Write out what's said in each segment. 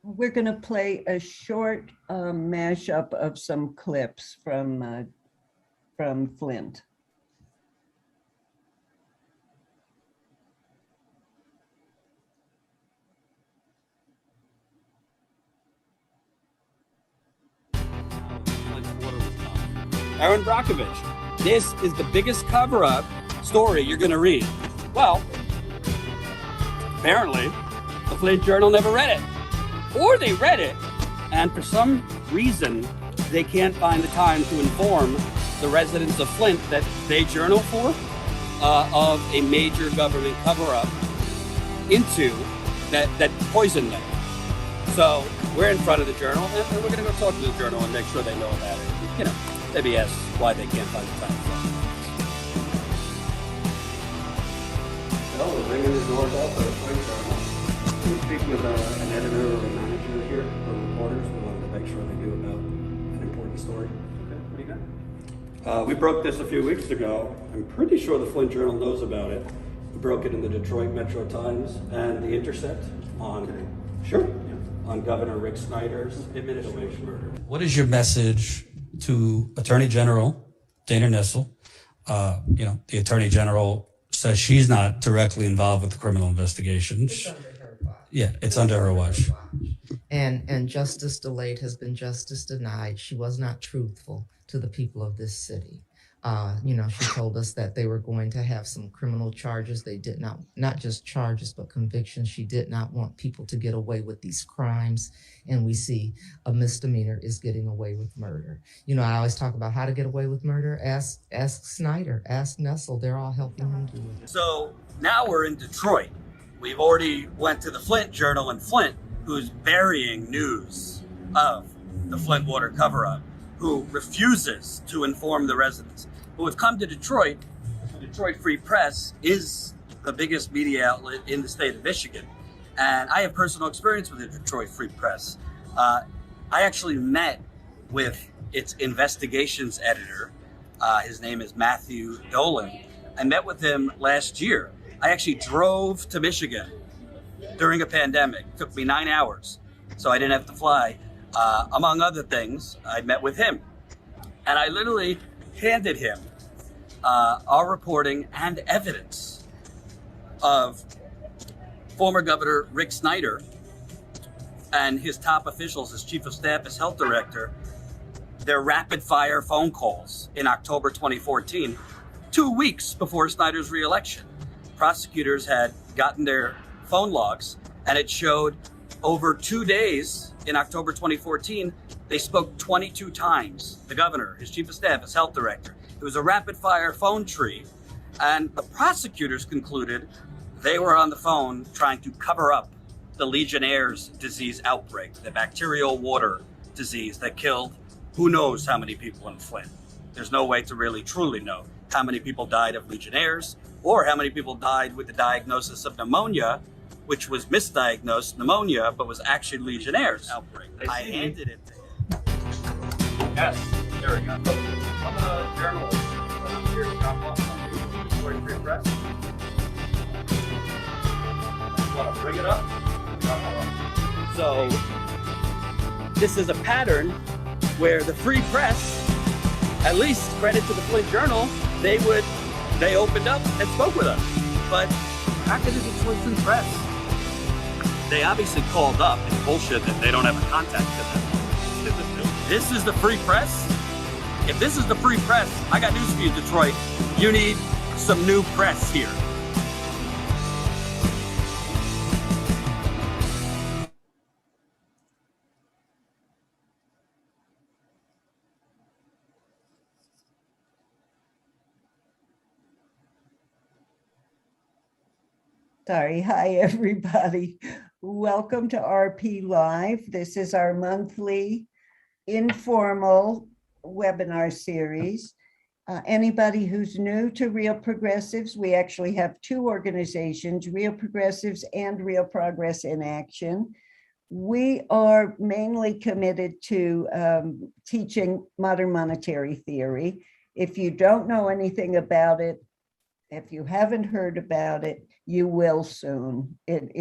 We're going to play a short mashup of some clips from Flint. Aaron Brockovich, this is the biggest cover-up story you're going to read. Well, apparently, the Flint Journal never read it. Or they read it, and for some reason, they can't find the time to inform the residents of Flint that they journal for of a major government cover-up into that poisoned them. So we're in front of the Journal, and we're going to go talk to the Journal and make sure they know about it. You know, maybe ask why they can't find the time for it. Well, we're ringing the doorbell for the Flint Journal. Can you speak with an editor or a manager here, or reporters? We wanted to make sure they knew about an important story. Okay, what do you got? We broke this a few weeks ago. I'm pretty sure the Flint Journal knows about it. We broke it in the Detroit Metro Times and the Intercept on, on Governor Rick Snyder's administration murder. What is your message to Attorney General Dana Nessel? The Attorney General says she's not directly involved with the criminal investigations. Yeah, it's under her watch. And justice delayed has been justice denied. She was not truthful to the people of this city. She told us that they were going to have some criminal charges. They did not just charges, but convictions. She did not want people to get away with these crimes. And we see a misdemeanor is getting away with murder. I always talk about how to get away with murder. Ask Snyder, ask Nessel. They're all helping him do it. So now we're in Detroit. We've already went to the Flint Journal in Flint, who's burying news of the Flint water cover-up, who refuses to inform the residents. But we've come to Detroit. The Detroit Free Press is the biggest media outlet in the state of Michigan. And I have personal experience with the Detroit Free Press. I actually met with its investigations editor. His name is Matthew Dolan. I met with him last year. I actually drove to Michigan during a pandemic. It took me 9 hours, so I didn't have to fly. Among other things, I met with him. And I literally handed him our reporting and evidence of former Governor Rick Snyder and his top officials, his chief of staff, his health director, their rapid fire phone calls in October 2014, 2 weeks before Snyder's reelection. Prosecutors had gotten their phone logs, and it showed over 2 days in October 2014, they spoke 22 times. The governor, his chief of staff, his health director. It was a rapid fire phone tree. And the prosecutors concluded they were on the phone trying to cover up the Legionnaire's disease outbreak, the bacterial water disease that killed who knows how many people in Flint. There's no way to really truly know how many people died of Legionnaires or how many people died with the diagnosis of pneumonia, which was misdiagnosed pneumonia, but was actually Legionnaire's outbreak. I handed it to him. Yes, there we go. I'm a journalist. I'm here to drop off on the Detroit Free Press. Want to bring it up? So, this is a pattern where the Free Press, at least credit to the Flint Journal, they opened up and spoke with us. But back to the Detroit Free Press, they obviously called up and bullshit that they don't have a contact to them. This is the free press? If this is the free press, I got news for you, Detroit. You need some new press here. Sorry. Hi, everybody. Welcome to RP Live. This is our monthly informal webinar series. Anybody who's new to Real Progressives, we actually have two organizations, Real Progressives and Real Progress in Action. We are mainly committed to teaching modern monetary theory. If you don't know anything about it, if you haven't heard about it, you will soon. It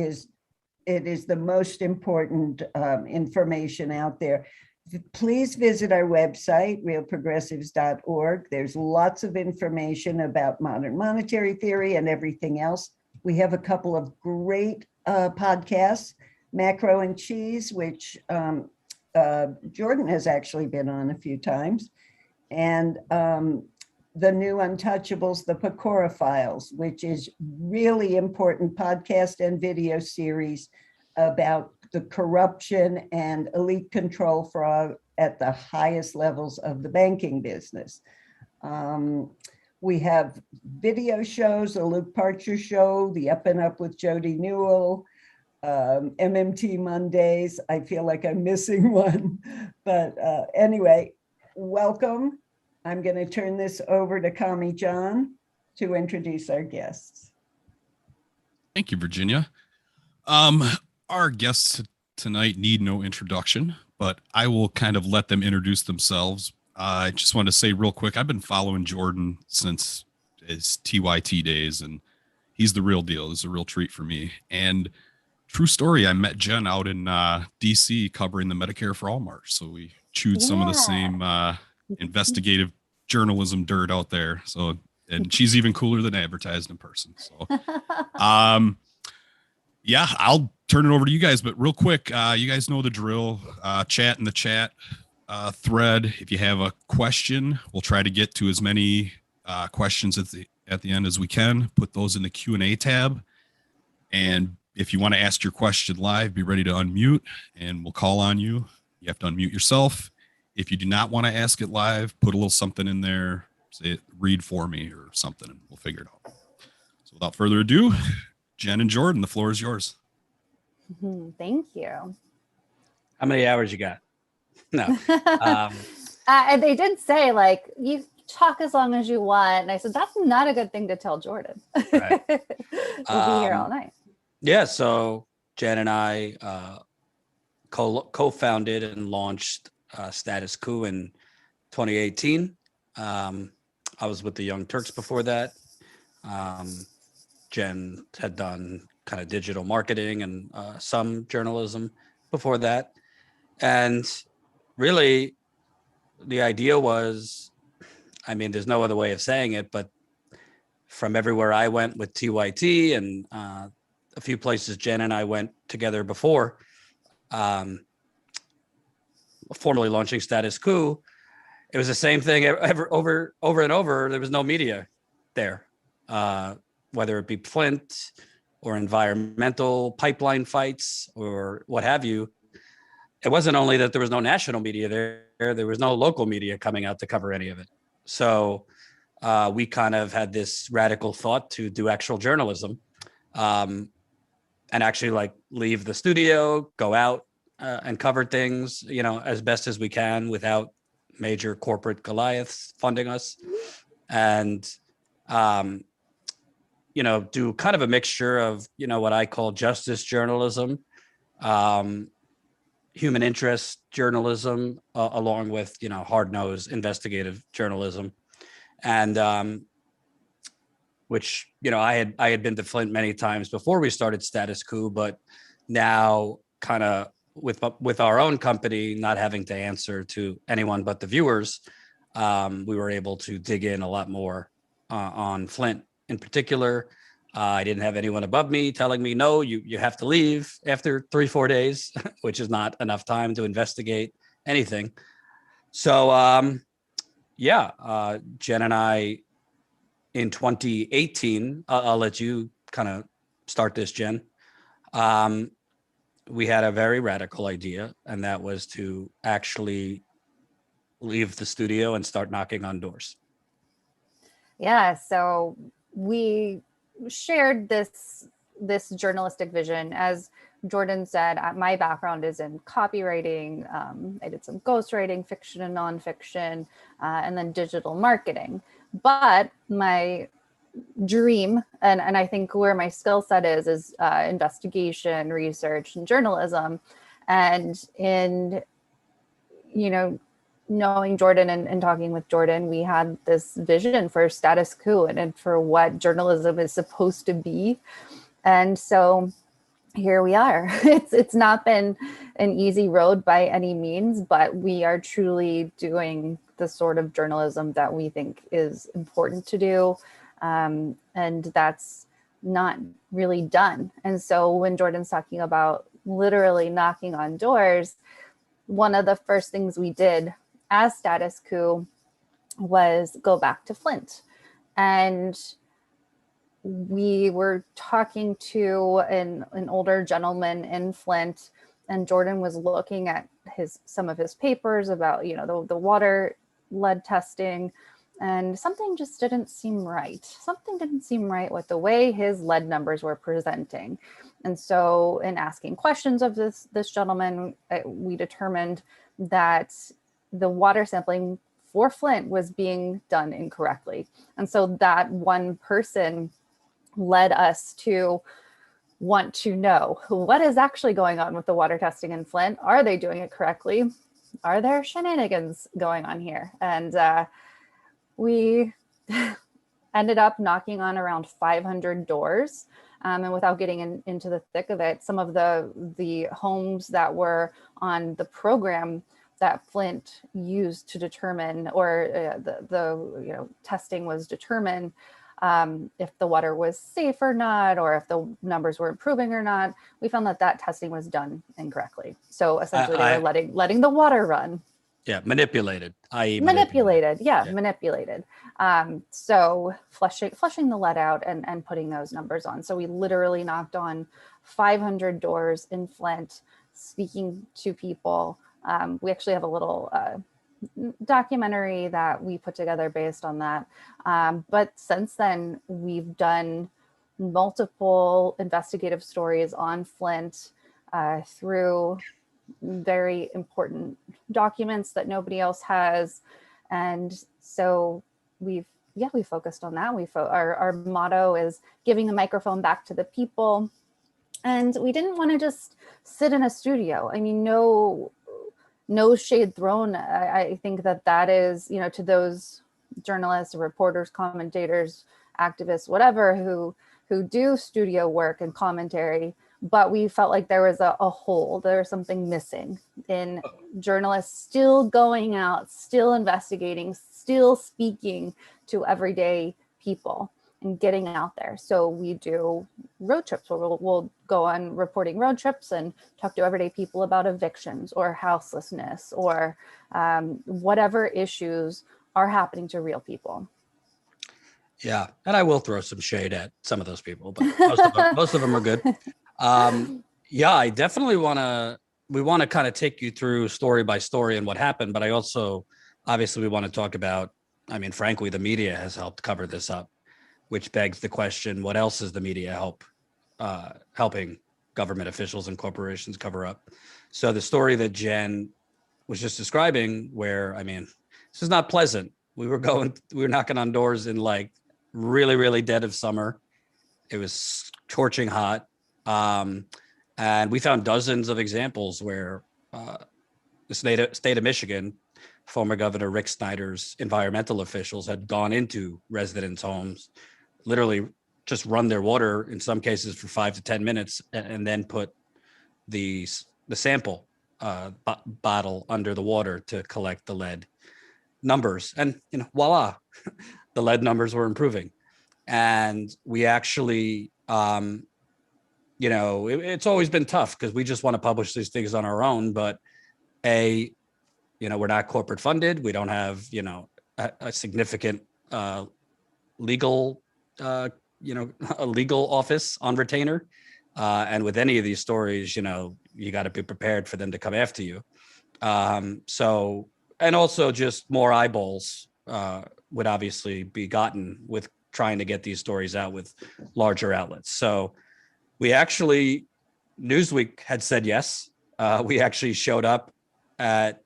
is the most important information out there. Please visit our website, realprogressives.org. There's lots of information about modern monetary theory and everything else. We have a couple of great podcasts, Macro and Cheese, which Jordan has actually been on a few times, and the new Untouchables, the Pecora Files, which is really important podcast and video series about the corruption and elite control fraud at the highest levels of the banking business. We have video shows, the Luke Parcher Show, the Up and Up with Jody Newell, MMT Mondays. I feel like I'm missing one, but anyway, welcome. I'm going to turn this over to Kami John to introduce our guests. Thank you, Virginia. Our guests tonight need no introduction, but I will kind of let them introduce themselves. I just want to say real quick, I've been following Jordan since his TYT days, and he's the real deal. It's a real treat for me. And true story, I met Jenn out in DC covering the Medicare for All March. So we chewed some of the same investigative journalism dirt out there. So, and she's even cooler than advertised in person. So, yeah, I'll turn it over to you guys, but real quick, you guys know the drill. Chat in the chat thread. If you have a question, we'll try to get to as many questions at the end as we can. Put those in the Q&A tab. And if you want to ask your question live, be ready to unmute and we'll call on you. You have to unmute yourself. If you do not want to ask it live, put a little something in there, say read for me or something, and we'll figure it out. So without further ado, Jenn and Jordan, the floor is yours. Thank you. How many hours you got? No. They did say, like, you talk as long as you want. And I said, that's not a good thing to tell Jordan. Right. We'll be here all night. Yeah, so Jenn and I co-founded and launched Status Coup in 2018. I was with the Young Turks before that. Jenn had done kind of digital marketing and some journalism before that. And really, the idea was, I mean, there's no other way of saying it, but from everywhere I went with TYT and a few places Jenn and I went together before, formally launching Status Coup, it was the same thing over and over. There was no media there, whether it be Flint or environmental pipeline fights or what have you. It wasn't only that there was no national media there was no local media coming out to cover any of it. So we kind of had this radical thought to do actual journalism, and actually like leave the studio, go out and cover things, you know, as best as we can without major corporate Goliaths funding us, and you know, do kind of a mixture of, you know, what I call justice journalism, human interest journalism, along with, you know, hard-nosed investigative journalism. And which, you know, I had been to Flint many times before we started Status Coup, but now kind of with our own company not having to answer to anyone but the viewers, we were able to dig in a lot more on Flint in particular, I didn't have anyone above me telling me, no, you have to leave after 3-4 days, which is not enough time to investigate anything. So, Jen and I in 2018, I'll let you kind of start this, Jen. We had a very radical idea, and that was to actually leave the studio and start knocking on doors. Yeah, so we shared this journalistic vision. As Jordan said, my background is in copywriting. I did some ghostwriting, fiction and nonfiction, and then digital marketing. But my dream, and I think where my skill set is investigation, research, and journalism. And in, knowing Jordan and talking with Jordan, we had this vision for Status Coup and for what journalism is supposed to be. And so here we are. It's not been an easy road by any means, but we are truly doing the sort of journalism that we think is important to do. And that's not really done. And so when Jordan's talking about literally knocking on doors, one of the first things we did as Status Coup was go back to Flint. And we were talking to an older gentleman in Flint, and Jordan was looking at some of his papers about, the water lead testing, and something just didn't seem right. Something didn't seem right with the way his lead numbers were presenting. And so in asking questions of this gentleman, we determined that the water sampling for Flint was being done incorrectly. And so that one person led us to want to know what is actually going on with the water testing in Flint. Are they doing it correctly? Are there shenanigans going on here? And we ended up knocking on around 500 doors. And without getting into the thick of it, some of the homes that were on the program that Flint used to determine, or the testing was determined if the water was safe or not, or if the numbers were improving or not, we found that testing was done incorrectly. So essentially they were letting the water run. Yeah, manipulated. Manipulated. So flushing the lead out and putting those numbers on. So we literally knocked on 500 doors in Flint, speaking to people. We actually have a little documentary that we put together based on that. But since then, we've done multiple investigative stories on Flint through very important documents that nobody else has. And so we focused on that. Our motto is giving the microphone back to the people. And we didn't want to just sit in a studio. I mean, no shade thrown. I think that is, to those journalists, reporters, commentators, activists, whatever, who do studio work and commentary, but we felt like there was a hole. There was something missing in journalists still going out, still investigating, still speaking to everyday people and getting out there. So we do road trips where we'll go on reporting road trips and talk to everyday people about evictions or houselessness or whatever issues are happening to real people. Yeah, and I will throw some shade at some of those people, but most of them are good. I definitely we want to kind of take you through story by story and what happened, but I also, obviously we want to talk about, frankly, the media has helped cover this up, which begs the question, what else is the media helping government officials and corporations cover up? So the story that Jen was just describing, where, this is not pleasant. We were knocking on doors in like really, really dead of summer. It was scorching hot. And we found dozens of examples where the state of Michigan, former Governor Rick Snyder's environmental officials had gone into residents' homes, literally just run their water in some cases for 5 to 10 minutes, and then put the sample bottle under the water to collect the lead numbers. And voila, the lead numbers were improving. And we actually, it's always been tough because we just want to publish these things on our own. But we're not corporate funded. We don't have, a significant legal, a legal office on retainer. And with any of these stories, you got to be prepared for them to come after you. And also just more eyeballs would obviously be gotten with trying to get these stories out with larger outlets. So we actually, Newsweek had said yes. We actually showed up at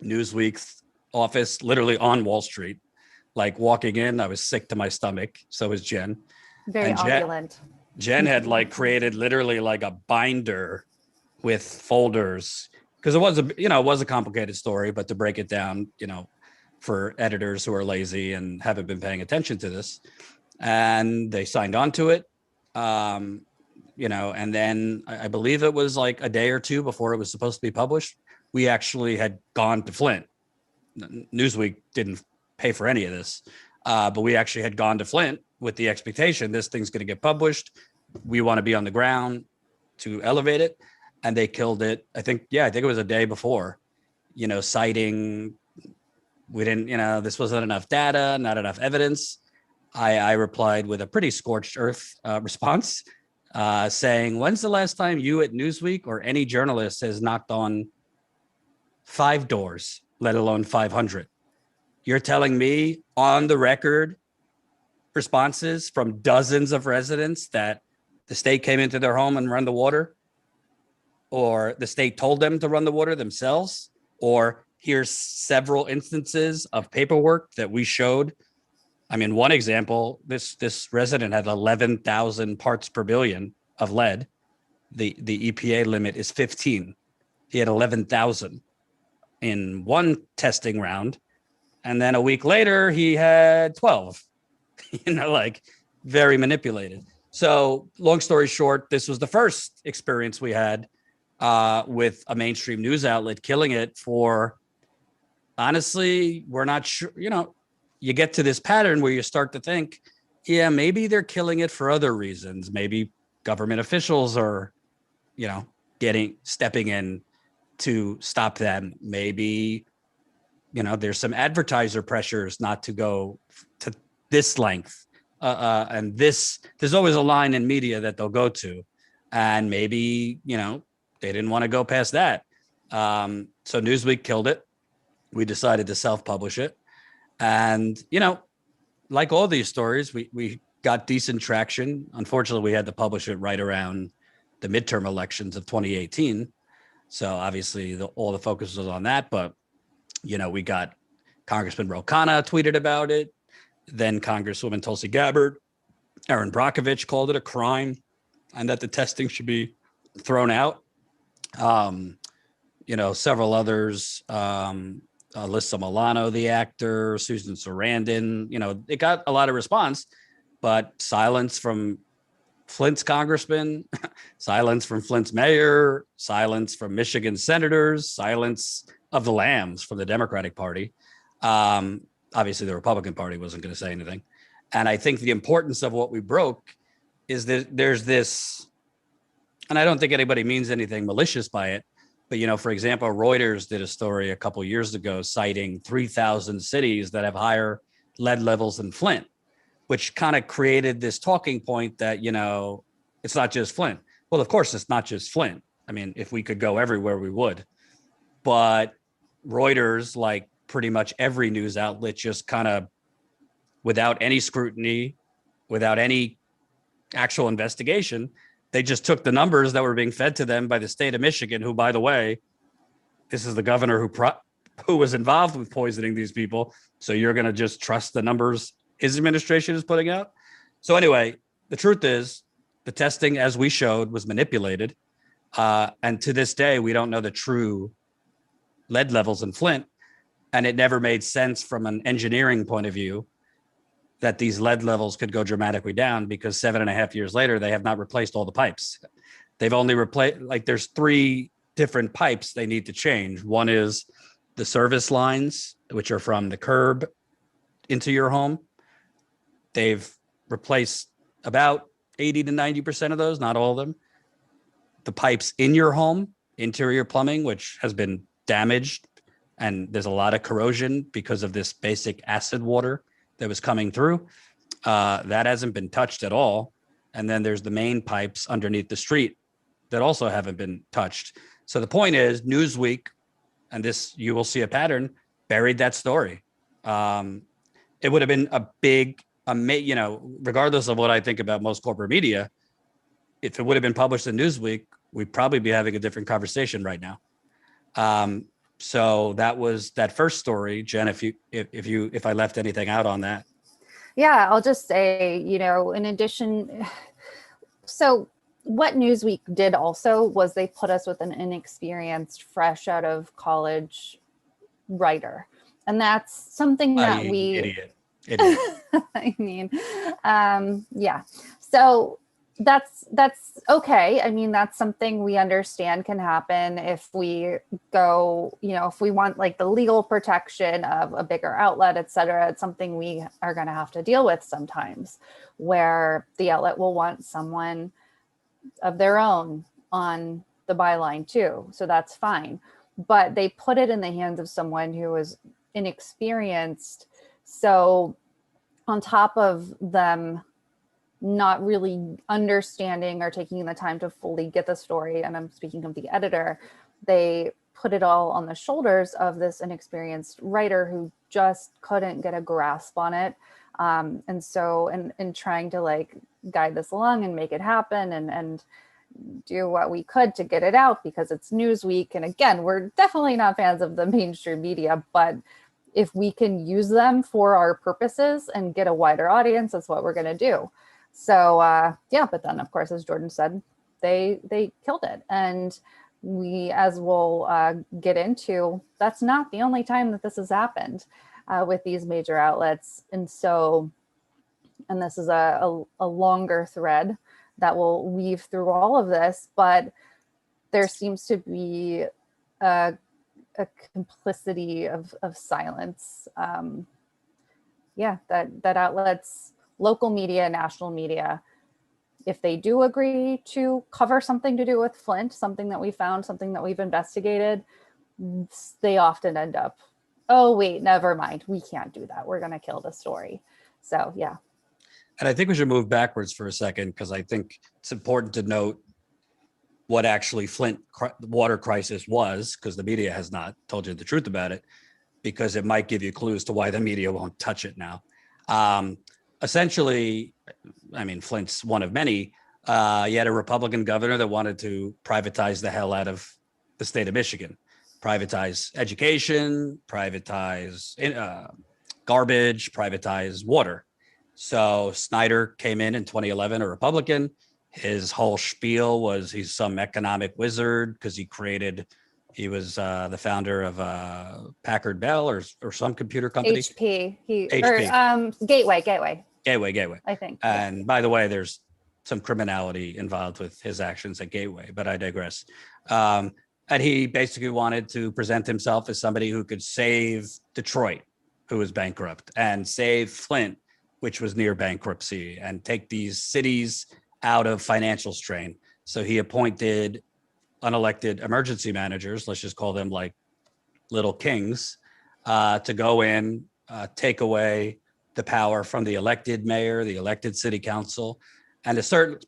Newsweek's office, literally on Wall Street, like walking in, I was sick to my stomach. So was Jenn. Very opulent. Jenn had like created literally like a binder with folders because it was a complicated story, but to break it down, for editors who are lazy and haven't been paying attention to this, and they signed on to it. And then I believe it was like a day or two before it was supposed to be published, we actually had gone to Flint. Newsweek didn't pay for any of this, but we actually had gone to Flint with the expectation this thing's going to get published. We want to be on the ground to elevate it. And they killed it. I think it was a day before, citing, we didn't, this wasn't enough data, not enough evidence. I replied with a pretty scorched earth response saying, when's the last time you at Newsweek or any journalist has knocked on 5 doors, let alone 500? You're telling me on the record responses from dozens of residents that the state came into their home and run the water, or the state told them to run the water themselves, or here's several instances of paperwork that we showed. I mean, one example, this resident had 11,000 parts per billion of lead. The EPA limit is 15. He had 11,000 in one testing round. And then a week later, he had 12, like very manipulated. So long story short, this was the first experience we had with a mainstream news outlet killing it for, honestly, we're not sure, you get to this pattern where you start to think, yeah, maybe they're killing it for other reasons. Maybe government officials are, stepping in to stop them. Maybe, there's some advertiser pressures not to go to this length. And there's always a line in media that they'll go to. And maybe, they didn't want to go past that. So Newsweek killed it. We decided to self-publish it. And, like all these stories, we got decent traction. Unfortunately, we had to publish it right around the midterm elections of 2018. So obviously all the focus was on that. But, we got Congressman Ro Khanna tweeted about it. Then Congresswoman Tulsi Gabbard, Erin Brockovich called it a crime and that the testing should be thrown out. Several others, Alyssa Milano, the actor, Susan Sarandon, it got a lot of response, but silence from Flint's congressman, silence from Flint's mayor, silence from Michigan senators, silence of the Lambs from the Democratic Party. Obviously, the Republican Party wasn't going to say anything. And I think the importance of what we broke is that there's this, and I don't think anybody means anything malicious by it, but, for example, Reuters did a story a couple of years ago citing 3,000 cities that have higher lead levels than Flint, which kind of created this talking point that, it's not just Flint. Well, of course, it's not just Flint. I mean, if we could go everywhere, we would. But Reuters, like pretty much every news outlet, just kind of, without any scrutiny, without any actual investigation, they just took the numbers that were being fed to them by the state of Michigan, who, by the way, this is the governor who was involved with poisoning these people. So you're going to just trust the numbers his administration is putting out. So anyway, the truth is the testing, as we showed, was manipulated. And to this day, we don't know the true lead levels in Flint. And it never made sense from an engineering point of view that these lead levels could go dramatically down, because 7.5 years later, they have not replaced all the pipes. They've only replaced, there's 3 different pipes they need to change. One is the service lines, which are from the curb into your home. They've replace about 80 to 90% of those, not all of them. The pipes in your home, interior plumbing, which has been damaged, and there's a lot of corrosion because of this basic acid water that was coming through. That hasn't been touched at all. And then there's the main pipes underneath the street that also haven't been touched. So the point is, Newsweek, and this, you will see a pattern, buried that story. It would have been a big, regardless of what I think about most corporate media, if it would have been published in Newsweek, we'd probably be having a different conversation right now. So that was that first story. Jen, if I left anything out on that. Yeah, I'll just say, in addition, so what Newsweek did also was they put us with an inexperienced, fresh out of college writer. And that's something that Idiot. I mean, yeah. So that's okay. I mean, that's something we understand can happen if we go, if we want like the legal protection of a bigger outlet, et cetera. It's something we are going to have to deal with sometimes, where the outlet will want someone of their own on the byline too. So that's fine. But they put it in the hands of someone who was inexperienced. So on top of them not really understanding or taking the time to fully get the story, and I'm speaking of the editor, they put it all on the shoulders of this inexperienced writer who just couldn't get a grasp on it. And so in trying to like guide this along and make it happen and do what we could to get it out, because it's Newsweek. And again, we're definitely not fans of the mainstream media, but if we can use them for our purposes and get a wider audience, that's what we're going to do. So yeah, but then of course, as Jordan said, they killed it. And we, as we'll get into, that's not the only time that this has happened with these major outlets. And so, and this is a longer thread that will weave through all of this, but there seems to be a complicity of silence. Yeah, that outlets, local media, national media, if they do agree to cover something to do with Flint, something that we found, something that we've investigated, they often end up, oh, wait, never mind. We can't do that. We're going to kill the story. So, yeah. And I think we should move backwards for a second, because I think it's important to note what actually Flint water crisis was, because the media has not told you the truth about it, because it might give you clues to why the media won't touch it now. Essentially, I mean, Flint's one of many. You had a Republican governor that wanted to privatize the hell out of the state of Michigan, privatize education, privatize garbage, privatize water. So Snyder came in 2011, a Republican. His whole spiel was he's some economic wizard because he was the founder of Packard Bell or some computer company. HP. Gateway. I think. And by the way, there's some criminality involved with his actions at Gateway, but I digress. And he basically wanted to present himself as somebody who could save Detroit, who was bankrupt, and save Flint, which was near bankruptcy, and take these cities out of financial strain. So he appointed unelected emergency managers, let's just call them like little kings, to go in, take away the power from the elected mayor, the elected city council, and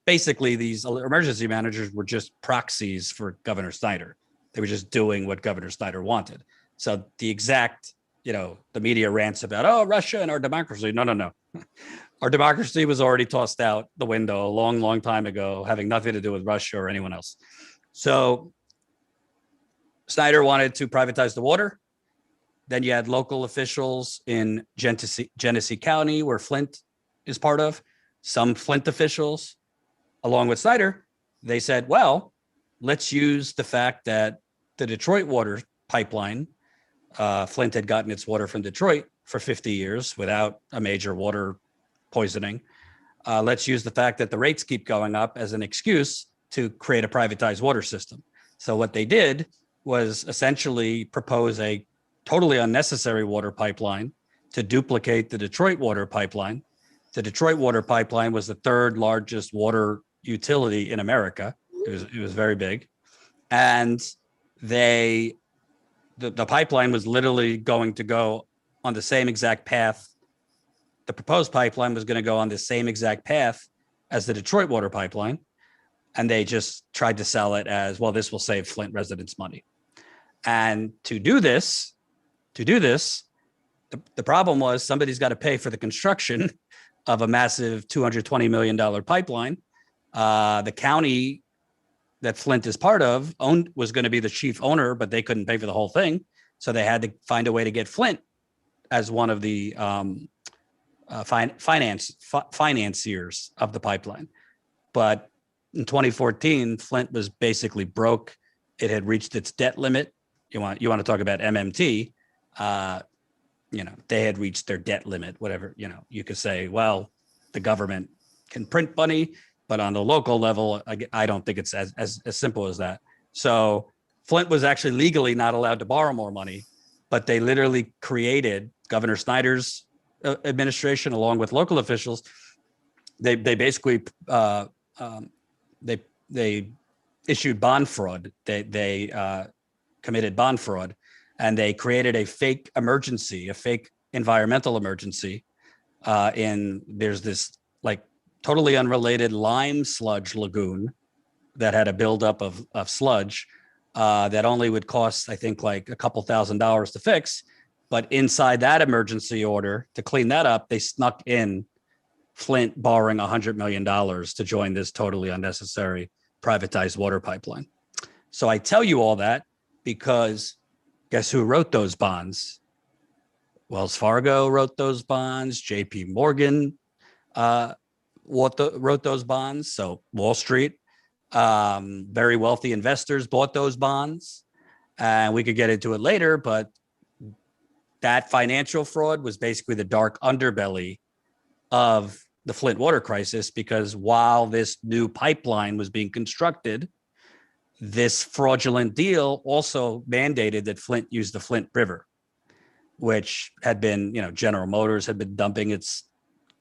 basically these emergency managers were just proxies for Governor Snyder. They were just doing what Governor Snyder wanted. So the exact, the media rants about, oh, Russia and our democracy. No. Our democracy was already tossed out the window a long, long time ago, having nothing to do with Russia or anyone else. So Snyder wanted to privatize the water. Then you had local officials in Genesee County, where Flint is part of. Some Flint officials, along with Snyder, they said, well, let's use the fact that the Detroit water pipeline, Flint had gotten its water from Detroit for 50 years without a major water poisoning. Let's use the fact that the rates keep going up as an excuse to create a privatized water system. So what they did was essentially propose a totally unnecessary water pipeline to duplicate the Detroit water pipeline, The Detroit water pipeline was the third largest water utility in America. It was very big. And the pipeline was literally going to go on the same exact path. The proposed pipeline was going to go on the same exact path as the Detroit water pipeline. And they just tried to sell it as, well, this will save Flint residents money. And to do this, the problem was somebody's got to pay for the construction of a massive $220 million pipeline. The county that Flint is part of was going to be the chief owner, but they couldn't pay for the whole thing. So they had to find a way to get Flint as one of the financiers of the pipeline. But in 2014, Flint was basically broke. It had reached its debt limit. You want to talk about MMT? They had reached their debt limit. Whatever, you could say, well, the government can print money, but on the local level, I don't think it's as simple as that. So Flint was actually legally not allowed to borrow more money, but they literally created Governor Snyder's administration, along with local officials. They basically they issued bond fraud. They committed bond fraud, and they created a fake environmental emergency. There's this like totally unrelated lime sludge lagoon that had a buildup of sludge that only would cost, I think, like a couple $1,000s to fix. But inside that emergency order to clean that up, they snuck in Flint borrowing $100 million to join this totally unnecessary privatized water pipeline. So I tell you all that because guess who wrote those bonds? Wells Fargo wrote those bonds. JP Morgan wrote those bonds. So Wall Street, very wealthy investors bought those bonds. And we could get into it later, but that financial fraud was basically the dark underbelly of the Flint water crisis, because while this new pipeline was being constructed, this fraudulent deal also mandated that Flint use the Flint River, which had been, General Motors had been dumping its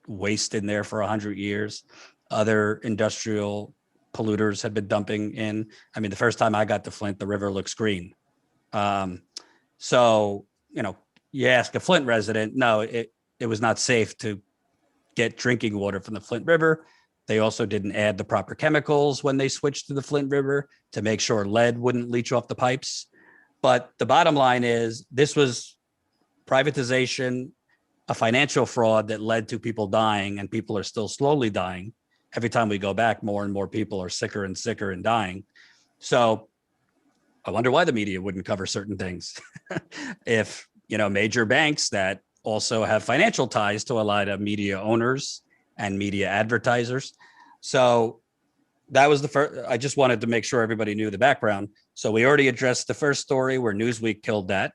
waste in there for 100 years. Other industrial polluters had been dumping in. I mean, the first time I got to Flint, the river looks green. So, you ask a Flint resident, no, it was not safe to get drinking water from the Flint River. They also didn't add the proper chemicals when they switched to the Flint River to make sure lead wouldn't leach off the pipes. But the bottom line is this was privatization, a financial fraud that led to people dying, and people are still slowly dying. Every time we go back, more and more people are sicker and sicker and dying. So I wonder why the media wouldn't cover certain things. If, major banks that also have financial ties to a lot of media owners and media advertisers. So that was the first. I just wanted to make sure everybody knew the background. So we already addressed the first story where Newsweek killed that.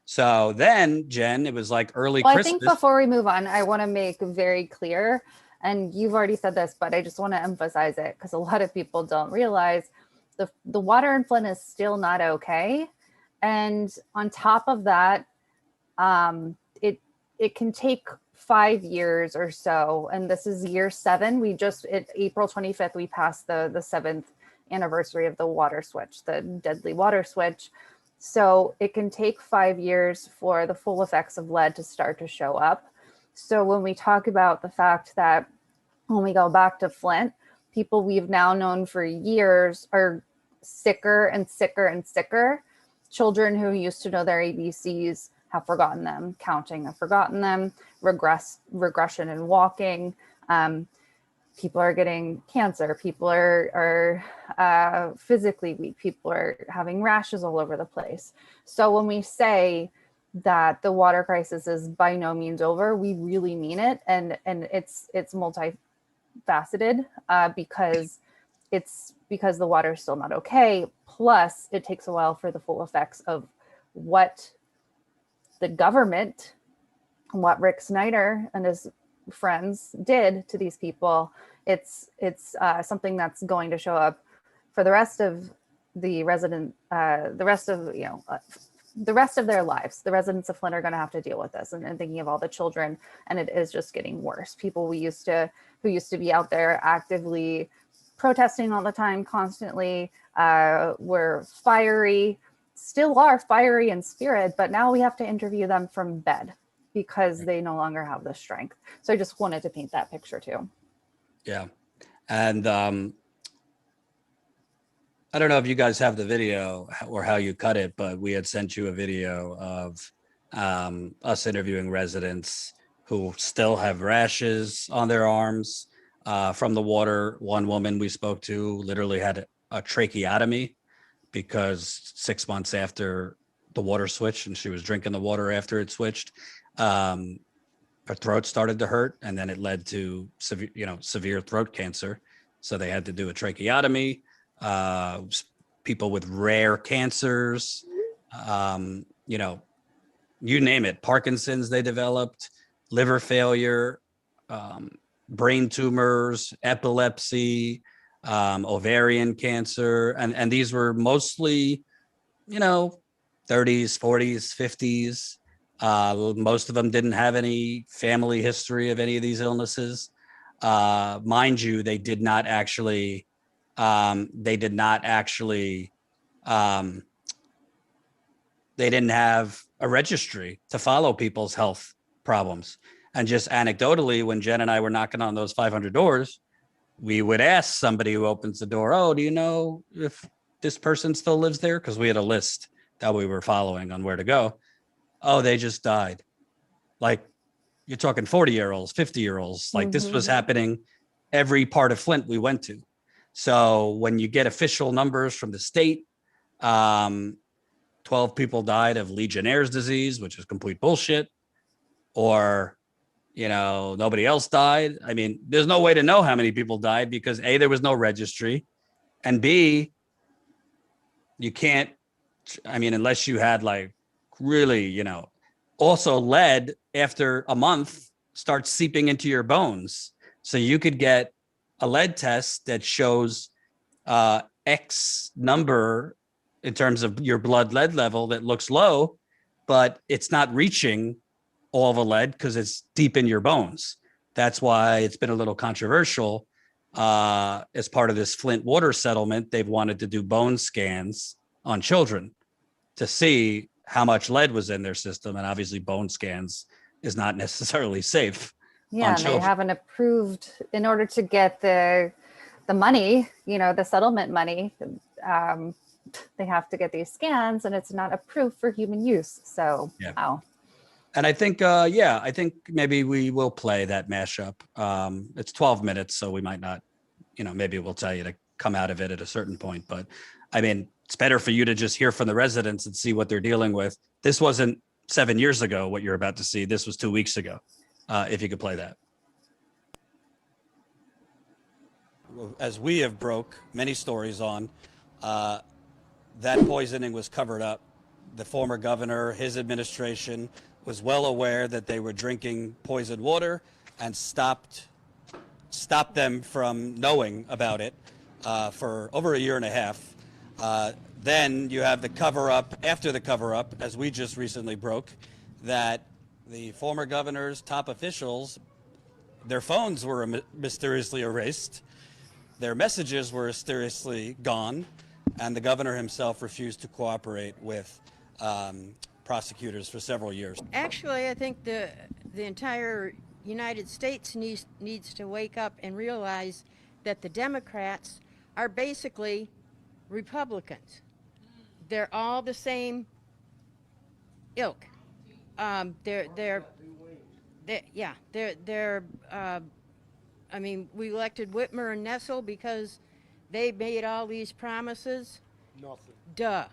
So then, Jen, it was like early Christmas. I think before we move on, I want to make very clear, and you've already said this, but I just want to emphasize it because a lot of people don't realize the water in Flint is still not okay. And on top of that, it can take 5 years or so. And this is year 7. April 25th, we passed the 7th anniversary of the water switch, the deadly water switch. So it can take 5 years for the full effects of lead to start to show up. So when we talk about the fact that when we go back to Flint, people we've now known for years are sicker and sicker and sicker. Children who used to know their ABCs have forgotten them, counting have forgotten them, regression in walking. People are getting cancer. People are physically weak. People are having rashes all over the place. So when we say that the water crisis is by no means over, we really mean it. And it's multifaceted because the water is still not okay. Plus, it takes a while for the full effects of what the government, what Rick Snyder and his friends did to these people. It's something that's going to show up for the rest of the the rest of their lives. The residents of Flint are going to have to deal with this, and thinking of all the children, and it is just getting worse. People who used to be out there actively protesting all the time, constantly, were fiery, still are fiery in spirit, but now we have to interview them from bed because they no longer have the strength. So I just wanted to paint that picture too. Yeah. And I don't know if you guys have the video or how you cut it, but we had sent you a video of us interviewing residents who still have rashes on their arms from the water. One woman we spoke to literally had a tracheotomy because 6 months after the water switched, and she was drinking the water after it switched, her throat started to hurt, and then it led to severe throat cancer. So they had to do a tracheotomy. People with rare cancers, you name it, Parkinson's they developed, liver failure, brain tumors, epilepsy, ovarian cancer. And these were mostly, 30s, 40s, 50s. Most of them didn't have any family history of any of these illnesses. Mind you, they did not actually they didn't have a registry to follow people's health problems. And just anecdotally, when Jen and I were knocking on those 500 doors, we would ask somebody who opens the door, "Oh, do you know if this person still lives there?" Because we had a list that we were following on where to go. "Oh, they just died." Like, you're talking 40-year-olds, 50-year-olds. Like, this was happening every part of Flint we went to. So when you get official numbers from the state, 12 people died of Legionnaire's disease, which is complete bullshit, or, nobody else died. I mean, there's no way to know how many people died because A, there was no registry, and B, you can't, unless you had like really, also lead after a month starts seeping into your bones. So you could get a lead test that shows X number in terms of your blood lead level that looks low, but it's not reaching all the lead because it's deep in your bones. That's why it's been a little controversial. As part of this Flint water settlement, they've wanted to do bone scans on children to see how much lead was in their system. And obviously bone scans is not necessarily safe. Yeah, and they haven't approved, in order to get the money, the settlement money, they have to get these scans, and it's not approved for human use. So, yeah. Wow. And I think, I think maybe we will play that mashup. It's 12 minutes, so we might not, maybe we'll tell you to come out of it at a certain point. But it's better for you to just hear from the residents and see what they're dealing with. This wasn't 7 years ago, what you're about to see. This was 2 weeks ago. If you could play that. As we have broke many stories on, that poisoning was covered up. The former governor, his administration, was well aware that they were drinking poisoned water and stopped them from knowing about it for over a year and a half. Then you have the cover-up, after the cover-up, as we just recently broke, that the former governor's top officials, their phones were mysteriously erased, their messages were mysteriously gone, and the governor himself refused to cooperate with prosecutors for several years. Actually, I think the entire United States needs to wake up and realize that the Democrats are basically Republicans. They're all the same ilk. We elected Whitmer and Nessel because they made all these promises. Nothing. Duh.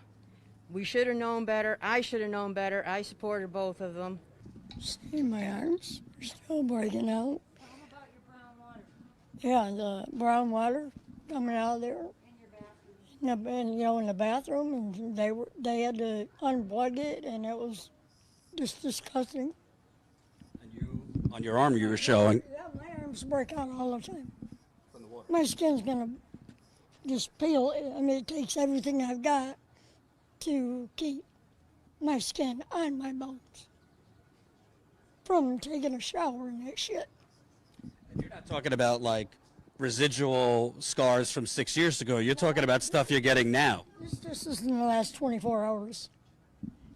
We should have known better. I should have known better. I supported both of them. See, my arms are still breaking out. How about your brown water? Yeah, the brown water coming out of there. In your bathroom? In the bathroom, and they had to unplug it, and it was just disgusting. And you, on your arm, you were showing. Yeah, my arms break out all the time. From the water. My skin's gonna just peel. It takes everything I've got to keep my skin on my bones from taking a shower and that shit. And you're not talking about like residual scars from 6 years ago. You're talking about stuff you're getting now. This is in the last 24 hours.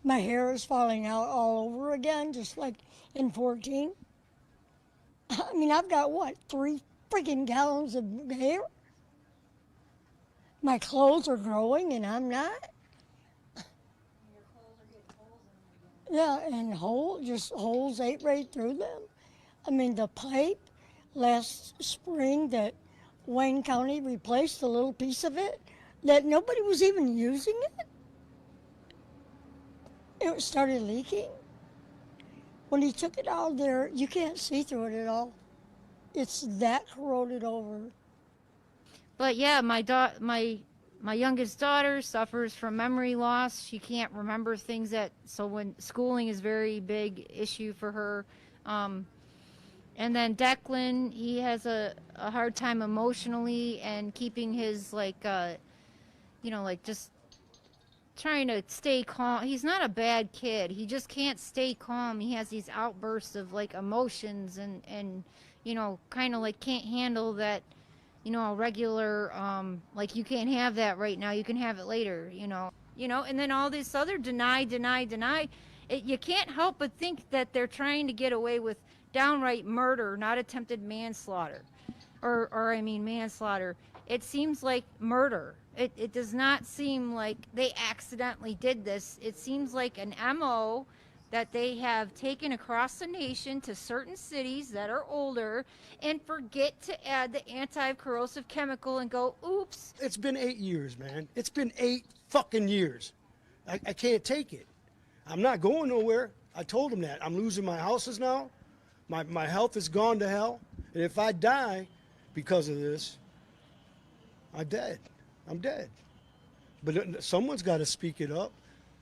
My hair is falling out all over again, just like in 14. I mean, I've got, what, 3 freaking gallons of hair? My clothes are growing and I'm not. Yeah, and holes ate right through them. I mean, the pipe last spring that Wayne County replaced, a little piece of it, that nobody was even using it. It started leaking. When he took it out of there, you can't see through it at all. It's that corroded over. But yeah, my youngest daughter suffers from memory loss. She can't remember things so when schooling is very big issue for her. And then Declan, he has a hard time emotionally and keeping his just trying to stay calm. He's not a bad kid. He just can't stay calm. He has these outbursts of like emotions and kind of like can't handle that, a regular, like you can't have that right now. You can have it later, and then all this other deny. You can't help but think that they're trying to get away with downright murder, not attempted manslaughter, or manslaughter. It seems like murder. It does not seem like they accidentally did this. It seems like an MO that they have taken across the nation to certain cities that are older and forget to add the anti-corrosive chemical and go, oops. It's been 8 years, man. It's been 8 fucking years. I can't take it. I'm not going nowhere. I told them that. I'm losing my houses now. My health has gone to hell. And if I die because of this, I'm dead. I'm dead. But someone's got to speak it up.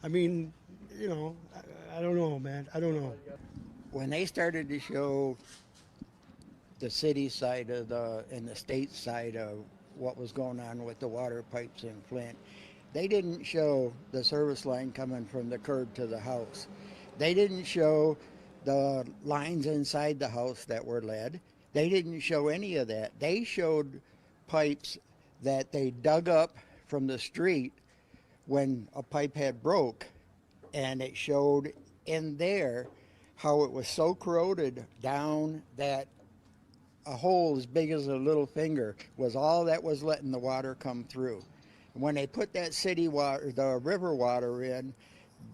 I mean, I don't know, man. I don't know. When they started to show the city side and the state side of what was going on with the water pipes in Flint, they didn't show the service line coming from the curb to the house. They didn't show the lines inside the house that were lead. They didn't show any of that. They showed pipes that they dug up from the street when a pipe had broke, and it showed in there how it was so corroded down that a hole as big as a little finger was all that was letting the water come through. And when they put that city water, the river water in,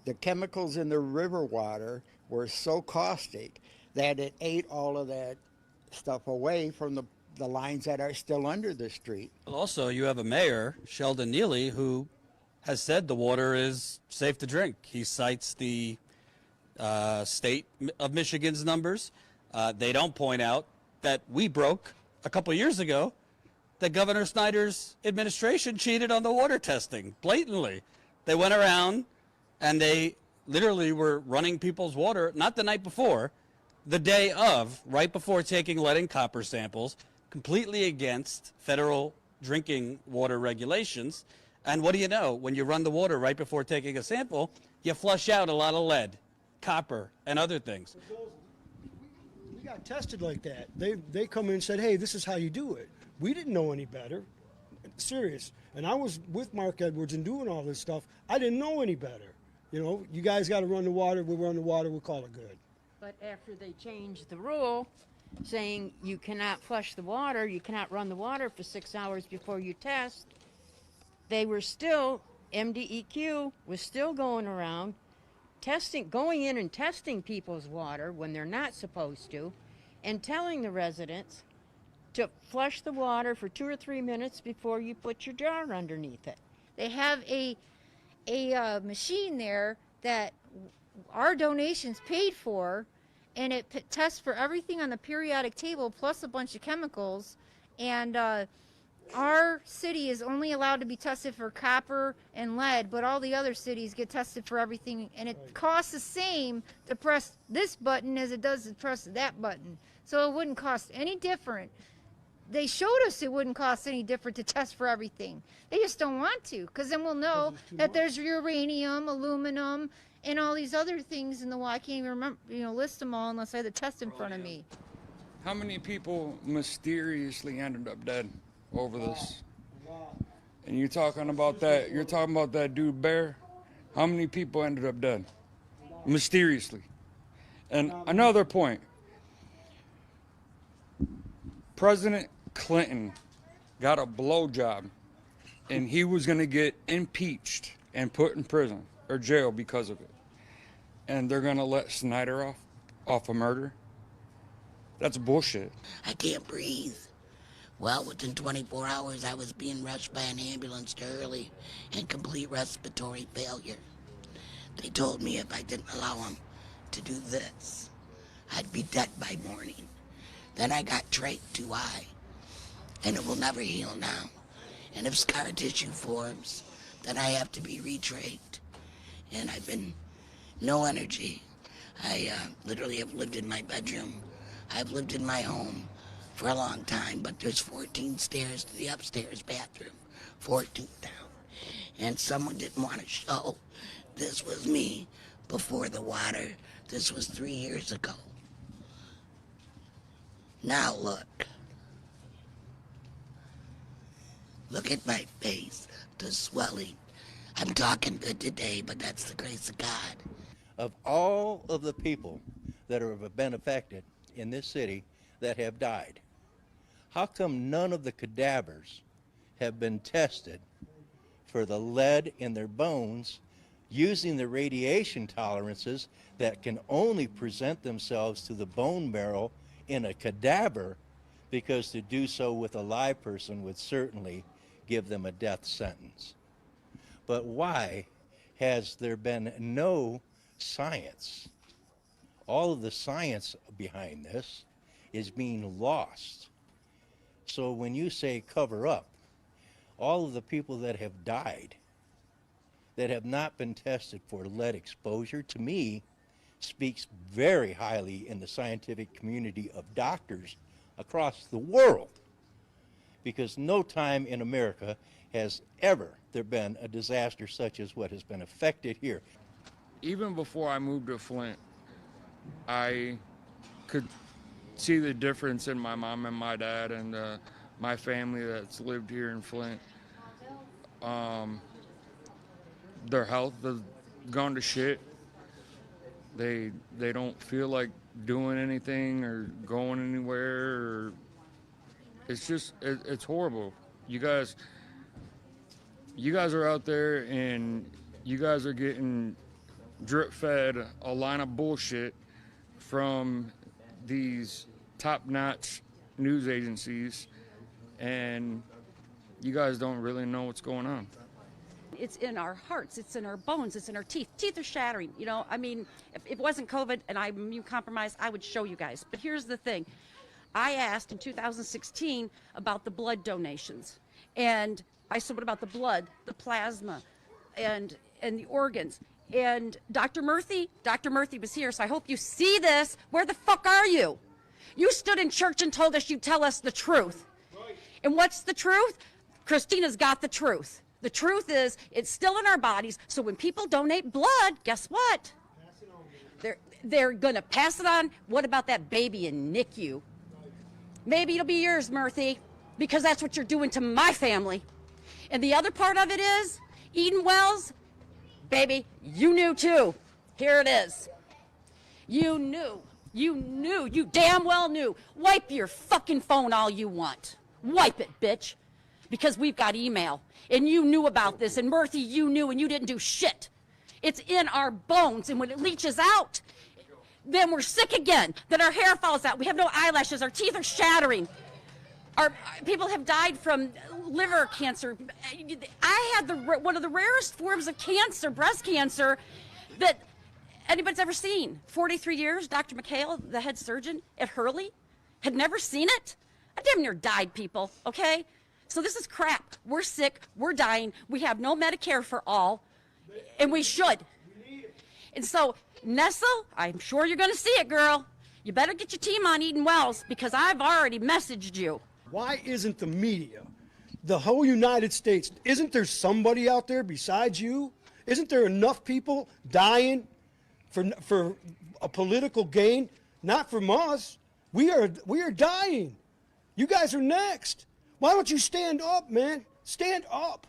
the chemicals in the river water were so caustic that it ate all of that stuff away from the lines that are still under the street. Also, you have a mayor, Sheldon Neely, who has said the water is safe to drink. He cites the state of Michigan's numbers. They don't point out that we broke a couple years ago that Governor Snyder's administration cheated on the water testing blatantly. They went around and they literally were running people's water, not the night before, the day of, right before taking lead and copper samples, completely against federal drinking water regulations. And what do you know? When you run the water right before taking a sample, you flush out a lot of lead, copper, and other things. We got tested like that. They come in and said, hey, this is how you do it. We didn't know any better. Serious. And I was with Mark Edwards and doing all this stuff. I didn't know any better. You guys got to run the water. We'll run the water. We'll call it good. But after they changed the rule, saying you cannot flush the water, you cannot run the water for 6 hours before you test, they were still, MDEQ was still going around going in and testing people's water when they're not supposed to, and telling the residents to flush the water for 2 or 3 minutes before you put your jar underneath it. They have a machine there that our donations paid for, and it tests for everything on the periodic table plus a bunch of chemicals. And our city is only allowed to be tested for copper and lead, but all the other cities get tested for everything, and it costs the same to press this button as it does to press that button. So it wouldn't cost any different. They showed us it wouldn't cost any different to test for everything. They just don't want to, because then we'll know that there's uranium, aluminum, and all these other things in the law. I can't even remember, list them all unless I had the test in front of me. How many people mysteriously ended up dead over this? And you're talking about that dude Bear. How many people ended up dead? Mysteriously. And another point. President Clinton got a blowjob, and he was going to get impeached and put in prison or jail because of it. And they're going to let Snyder off of murder? That's bullshit. I can't breathe. Well, within 24 hours, I was being rushed by an ambulance to early and complete respiratory failure. They told me if I didn't allow them to do this, I'd be dead by morning. Then I got trach too high, and it will never heal now. And if scar tissue forms, then I have to be retrached. And I've been no energy. I literally have lived in my bedroom. I've lived in my home for a long time, but there's 14 stairs to the upstairs bathroom, 14 down. And someone didn't want to show this was me before the water. This was 3 years ago. Now look. Look at my face, the swelling. I'm talking good today, but that's the grace of God. Of all of the people that have been affected in this city that have died, how come none of the cadavers have been tested for the lead in their bones using the radiation tolerances that can only present themselves to the bone marrow in a cadaver, because to do so with a live person would certainly give them a death sentence? But why has there been no science? All of the science behind this is being lost. So when you say cover up, all of the people that have died that have not been tested for lead exposure, to me, speaks very highly in the scientific community of doctors across the world. Because no time in America has ever there been a disaster such as what has been affected here. Even before I moved to Flint, I could see the difference in my mom and my dad and my family that's lived here in Flint. Their health has gone to shit. They don't feel like doing anything or going anywhere. Or it's just it's horrible. You guys are out there and you guys are getting drip fed a line of bullshit from these top-notch news agencies, and you guys don't really know what's going on. It's in our hearts, it's in our bones, it's in our teeth. Teeth are shattering, I mean, if it wasn't COVID and I'm immune compromised, I would show you guys. But here's the thing. I asked in 2016 about the blood donations. And I said, what about the blood, the plasma, and the organs? And Dr. Murthy was here, so I hope you see this. Where the fuck are you? You stood in church and told us you'd tell us the truth. And what's the truth? Christina's got the truth. The truth is, it's still in our bodies, so when people donate blood, guess what? They're gonna pass it on. What about that baby in NICU? Maybe it'll be yours, Murthy, because that's what you're doing to my family. And the other part of it is, Eden Wells, baby, you knew too. Here it is. You knew, you damn well knew. Wipe your fucking phone all you want. Wipe it, bitch. Because we've got email. And you knew about this, and Murthy, you knew, and you didn't do shit. It's in our bones, and when it leaches out, then we're sick again. Then our hair falls out. We have no eyelashes. Our teeth are shattering. Our people have died from liver cancer. I had one of the rarest forms of cancer, breast cancer, that anybody's ever seen. 43 years, Dr. McHale, the head surgeon at Hurley, had never seen it. I damn near died, people, okay? So this is crap. We're sick. We're dying. We have no Medicare for all, and we should. And so, Nestle, I'm sure you're going to see it, girl. You better get your team on Eden Wells, because I've already messaged you. Why isn't the media, the whole United States, isn't there somebody out there besides you? Isn't there enough people dying for a political gain, not from us. We are dying. You guys are next. Why don't you stand up, man? Stand up.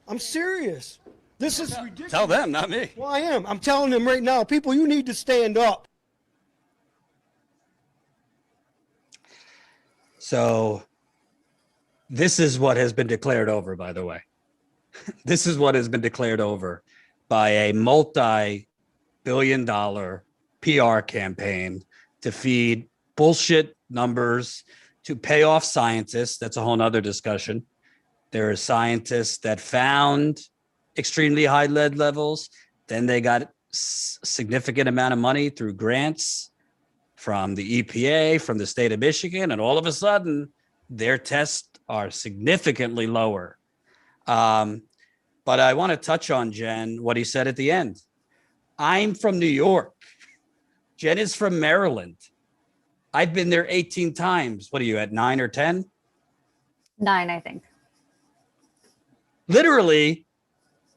I'm serious. This is ridiculous. Tell them, not me. Well, I am. I'm telling them right now, people, you need to stand up. So this is what has been declared over, by the way. This is what has been declared over by a multi-billion-dollar PR campaign to feed bullshit numbers, to pay off scientists. That's a whole nother discussion. There are scientists that found extremely high lead levels. Then they got significant amount of money through grants from the EPA, from the state of Michigan, and all of a sudden their tests are significantly lower. But I want to touch on, Jen, what he said at the end. I'm from New York. Jen is from Maryland. I've been there 18 times. What are you at, 9 or 10? 9, I think. Literally,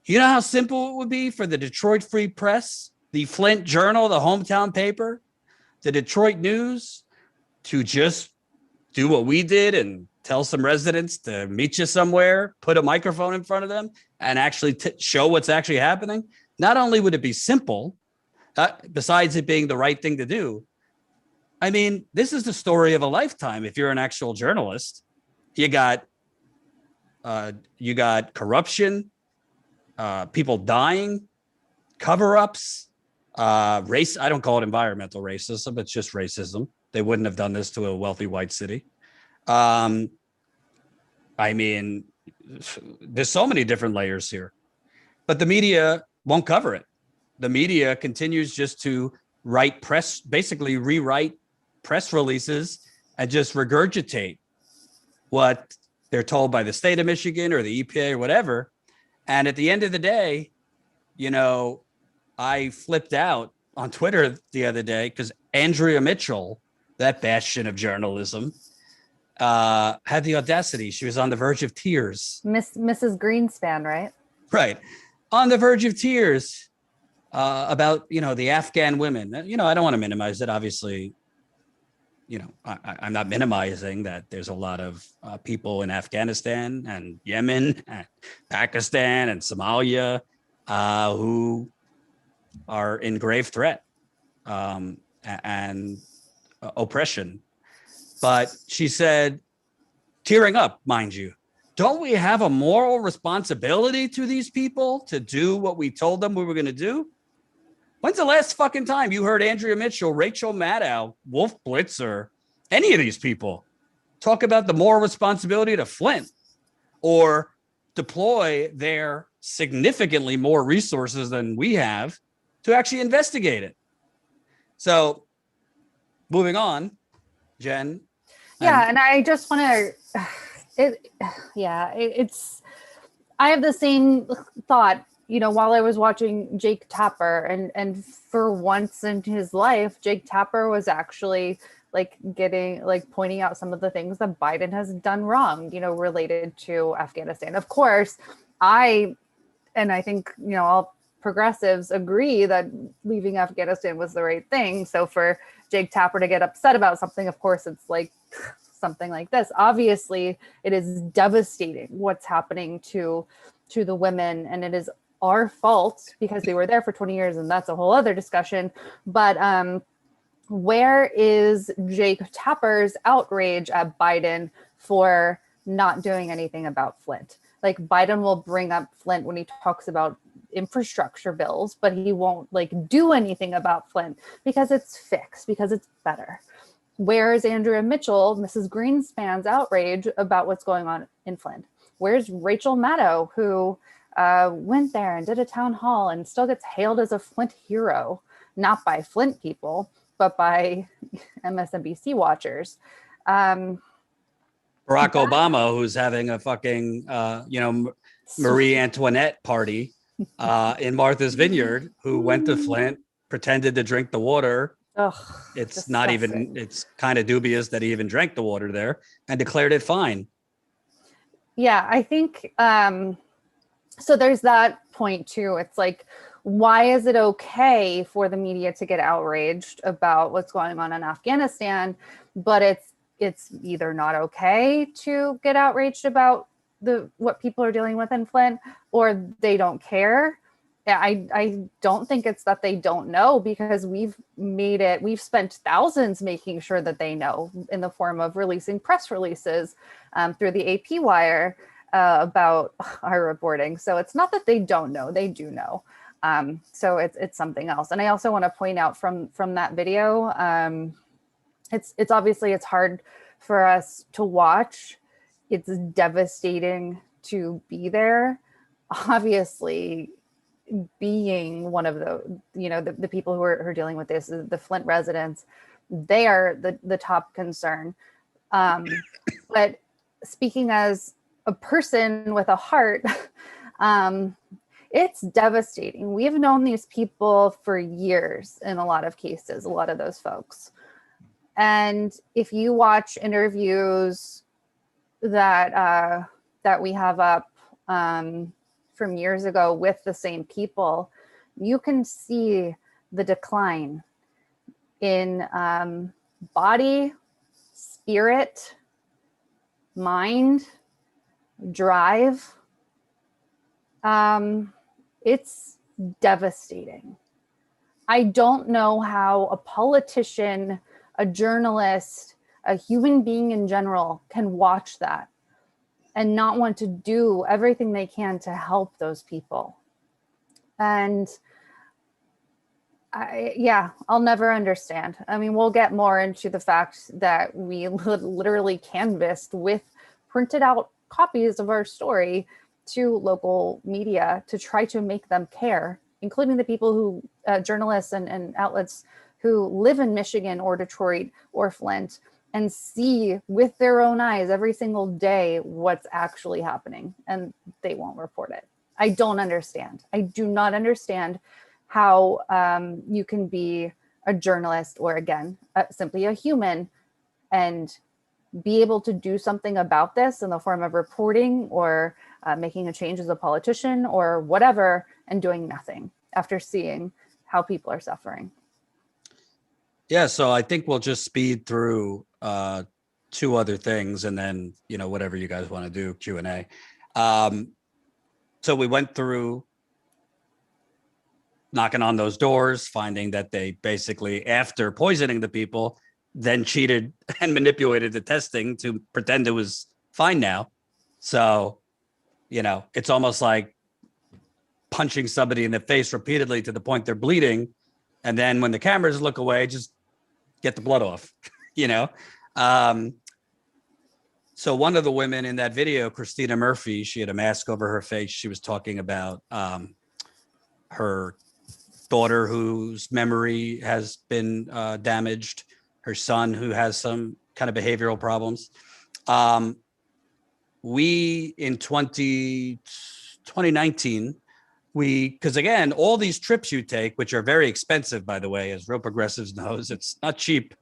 you know how simple it would be for the Detroit Free Press, the Flint Journal, the hometown paper, the Detroit News, to just do what we did and tell some residents to meet you somewhere, put a microphone in front of them, and actually show what's actually happening. Not only would it be simple, besides it being the right thing to do, I mean, this is the story of a lifetime. If you're an actual journalist, you got corruption, people dying, cover-ups, race. I don't call it environmental racism. It's just racism. They wouldn't have done this to a wealthy white city. I mean, there's so many different layers here, but the media won't cover it. The media continues just to basically rewrite press releases and just regurgitate what they're told by the state of Michigan or the EPA or whatever. And at the end of the day, you know, I flipped out on Twitter the other day because Andrea Mitchell, that bastion of journalism, had the audacity. She was on the verge of tears. Mrs. Greenspan, right? Right. On the verge of tears about, you know, the Afghan women. You know, I don't want to minimize it. Obviously, you know, I'm not minimizing that there's a lot of people in Afghanistan and Yemen and Pakistan and Somalia who are in grave threat and oppression. But she said, tearing up, mind you, don't we have a moral responsibility to these people to do what we told them we were going to do? When's the last fucking time you heard Andrea Mitchell, Rachel Maddow, Wolf Blitzer, any of these people talk about the moral responsibility to Flint or deploy their significantly more resources than we have to actually investigate it? So moving on, Jen. Yeah, and I just want to, I have the same thought, you know, while I was watching Jake Tapper, and for once in his life, Jake Tapper was actually pointing out some of the things that Biden has done wrong, you know, related to Afghanistan. Of course, I think, you know, all progressives agree that leaving Afghanistan was the right thing. So for Jake Tapper to get upset about something, of course, it's like something like this. Obviously, it is devastating what's happening to the women, and it is our fault because they were there for 20 years, and that's a whole other discussion. But where is Jake Tapper's outrage at Biden for not doing anything about Flint? Like, Biden will bring up Flint when he talks about infrastructure bills, but he won't do anything about Flint because it's fixed, because it's better. Where's Andrea Mitchell, Mrs. Greenspan's outrage about what's going on in Flint? Where's Rachel Maddow, who went there and did a town hall and still gets hailed as a Flint hero, not by Flint people, but by MSNBC watchers? Barack Obama, who's having a fucking, Marie Antoinette party in Martha's Vineyard, who went to Flint, pretended to drink the water. Ugh, it's disgusting. Not even, it's kind of dubious that he even drank the water there and declared it fine. Yeah, I think, so there's that point too. It's like, why is it okay for the media to get outraged about what's going on in Afghanistan, but it's either not okay to get outraged about what people are dealing with in Flint, or they don't care? I don't think it's that they don't know, because we've spent thousands making sure that they know, in the form of releasing press releases through the AP wire about our reporting. So it's not that they don't know, they do know. So it's something else. And I also want to point out from that video, it's obviously it's hard for us to watch. It's devastating to be there. Obviously, being one of the people who are dealing with this, the Flint residents, they are the top concern. But speaking as a person with a heart, it's devastating. We have known these people for years in a lot of cases, a lot of those folks. And if you watch interviews that we have up from years ago with the same people, you can see the decline in body, spirit, mind, drive. It's devastating. I don't know how a politician, a journalist, a human being in general can watch that and not want to do everything they can to help those people. And I'll never understand. I mean, we'll get more into the fact that we literally canvassed with printed out copies of our story to local media to try to make them care, including the people who, journalists and outlets who live in Michigan or Detroit or Flint and see with their own eyes every single day what's actually happening, and they won't report it. I don't understand. I do not understand how you can be a journalist, or again, simply a human, and be able to do something about this in the form of reporting or making a change as a politician or whatever, and doing nothing after seeing how people are suffering. Yeah, so I think we'll just speed through two other things, and then, whatever you guys want to do, Q&A. So we went through knocking on those doors, finding that they basically, after poisoning the people, then cheated and manipulated the testing to pretend it was fine now. So, it's almost like punching somebody in the face repeatedly to the point they're bleeding. And then when the cameras look away, just get the blood off, So one of the women in that video, Christina Murphy, she had a mask over her face. She was talking about her daughter whose memory has been damaged, her son who has some kind of behavioral problems. We, in 2019, because again, all these trips you take, which are very expensive, by the way, as real progressives knows, it's not cheap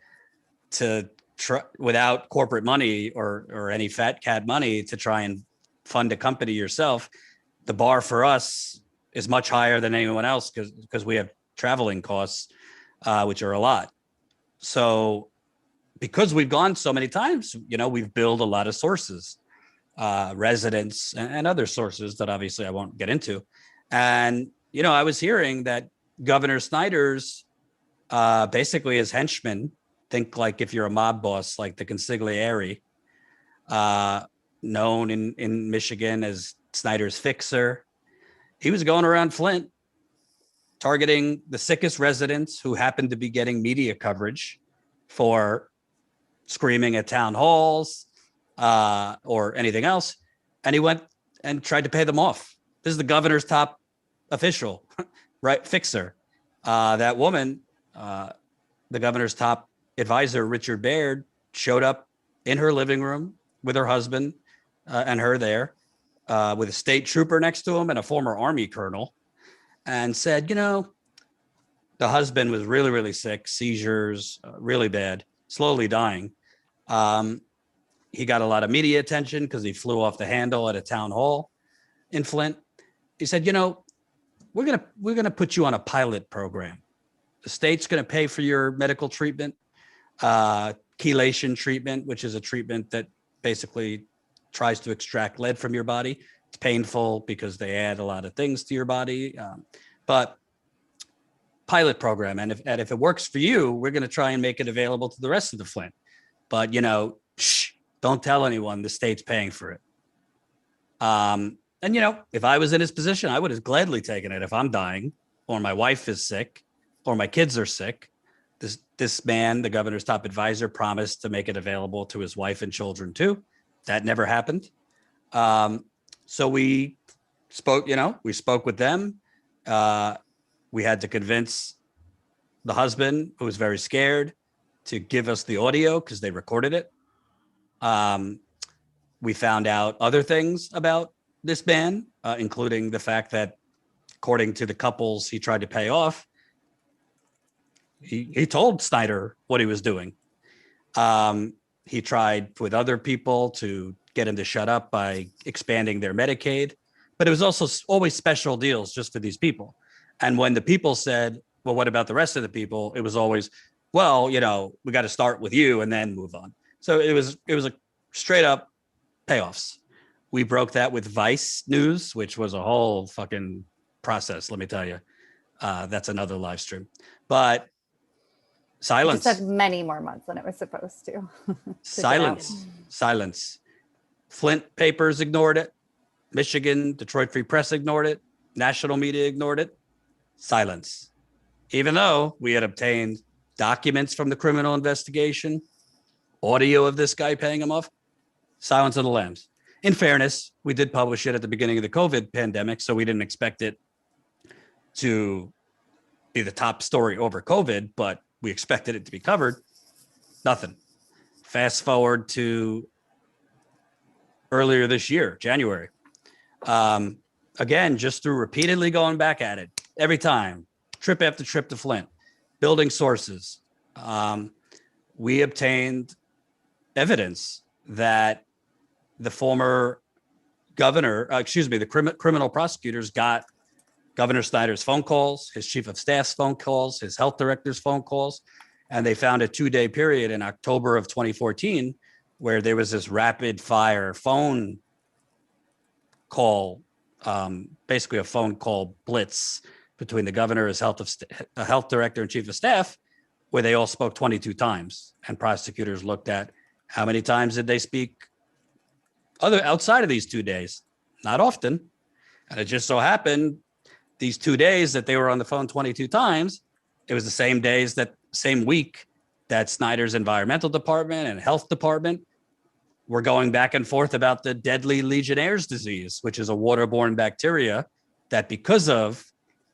to try without corporate money or any fat cat money to try and fund a company yourself. The bar for us is much higher than anyone else because we have traveling costs, which are a lot. So because we've gone so many times, we've built a lot of sources, residents and other sources that obviously I won't get into. And, I was hearing that Governor Snyder's basically his henchmen, think like if you're a mob boss, like the consigliere, known in Michigan as Snyder's fixer. He was going around Flint targeting the sickest residents who happened to be getting media coverage for screaming at town halls or anything else. And he went and tried to pay them off. This is the governor's top official, right? Fixer. That woman, the governor's top advisor, Richard Baird, showed up in her living room with her husband and her there with a state trooper next to him and a former Army colonel, and said, the husband was really, really sick, seizures, really bad, slowly dying. He got a lot of media attention because he flew off the handle at a town hall in Flint. He said, we're gonna put you on a pilot program. The state's gonna pay for your medical treatment, chelation treatment, which is a treatment that basically tries to extract lead from your body. It's painful because they add a lot of things to your body, but pilot program. And if it works for you, we're going to try and make it available to the rest of the Flint. But, shh, don't tell anyone, the state's paying for it. And, if I was in his position, I would have gladly taken it if I'm dying or my wife is sick or my kids are sick. This man, the governor's top advisor, promised to make it available to his wife and children too. That never happened. So we spoke with them. We had to convince the husband, who was very scared, to give us the audio because they recorded it. We found out other things about this man, including the fact that, according to the couples he tried to pay off, he told Snyder what he was doing. He tried with other people to get him to shut up by expanding their Medicaid, but it was also always special deals just for these people. And when the people said, well, what about the rest of the people? It was always, well, we got to start with you and then move on. So it was a straight up payoffs. We broke that with Vice News, which was a whole fucking process. Let me tell you, that's another live stream, but silence. It took many more months than it was supposed to. Silence. Flint papers ignored it. Michigan, Detroit Free Press ignored it. National media ignored it. Silence. Even though we had obtained documents from the criminal investigation, audio of this guy paying him off, silence of the lambs. In fairness, we did publish it at the beginning of the COVID pandemic, so we didn't expect it to be the top story over COVID, but we expected it to be covered. Nothing. Fast forward to earlier this year, January. Again, just through repeatedly going back at it every time, trip after trip to Flint, building sources. We obtained evidence that the former governor, the criminal prosecutors got Governor Snyder's phone calls, his chief of staff's phone calls, his health director's phone calls, and they found a 2-day period in October of 2014 where there was this rapid fire phone call, basically a phone call blitz between the governor, his health director, and chief of staff, where they all spoke 22 times. And prosecutors looked at how many times did they speak outside of these 2 days? Not often. And it just so happened these 2 days that they were on the phone 22 times, it was the same week that Snyder's environmental department and health department were going back and forth about the deadly Legionnaire's disease, which is a waterborne bacteria that, because of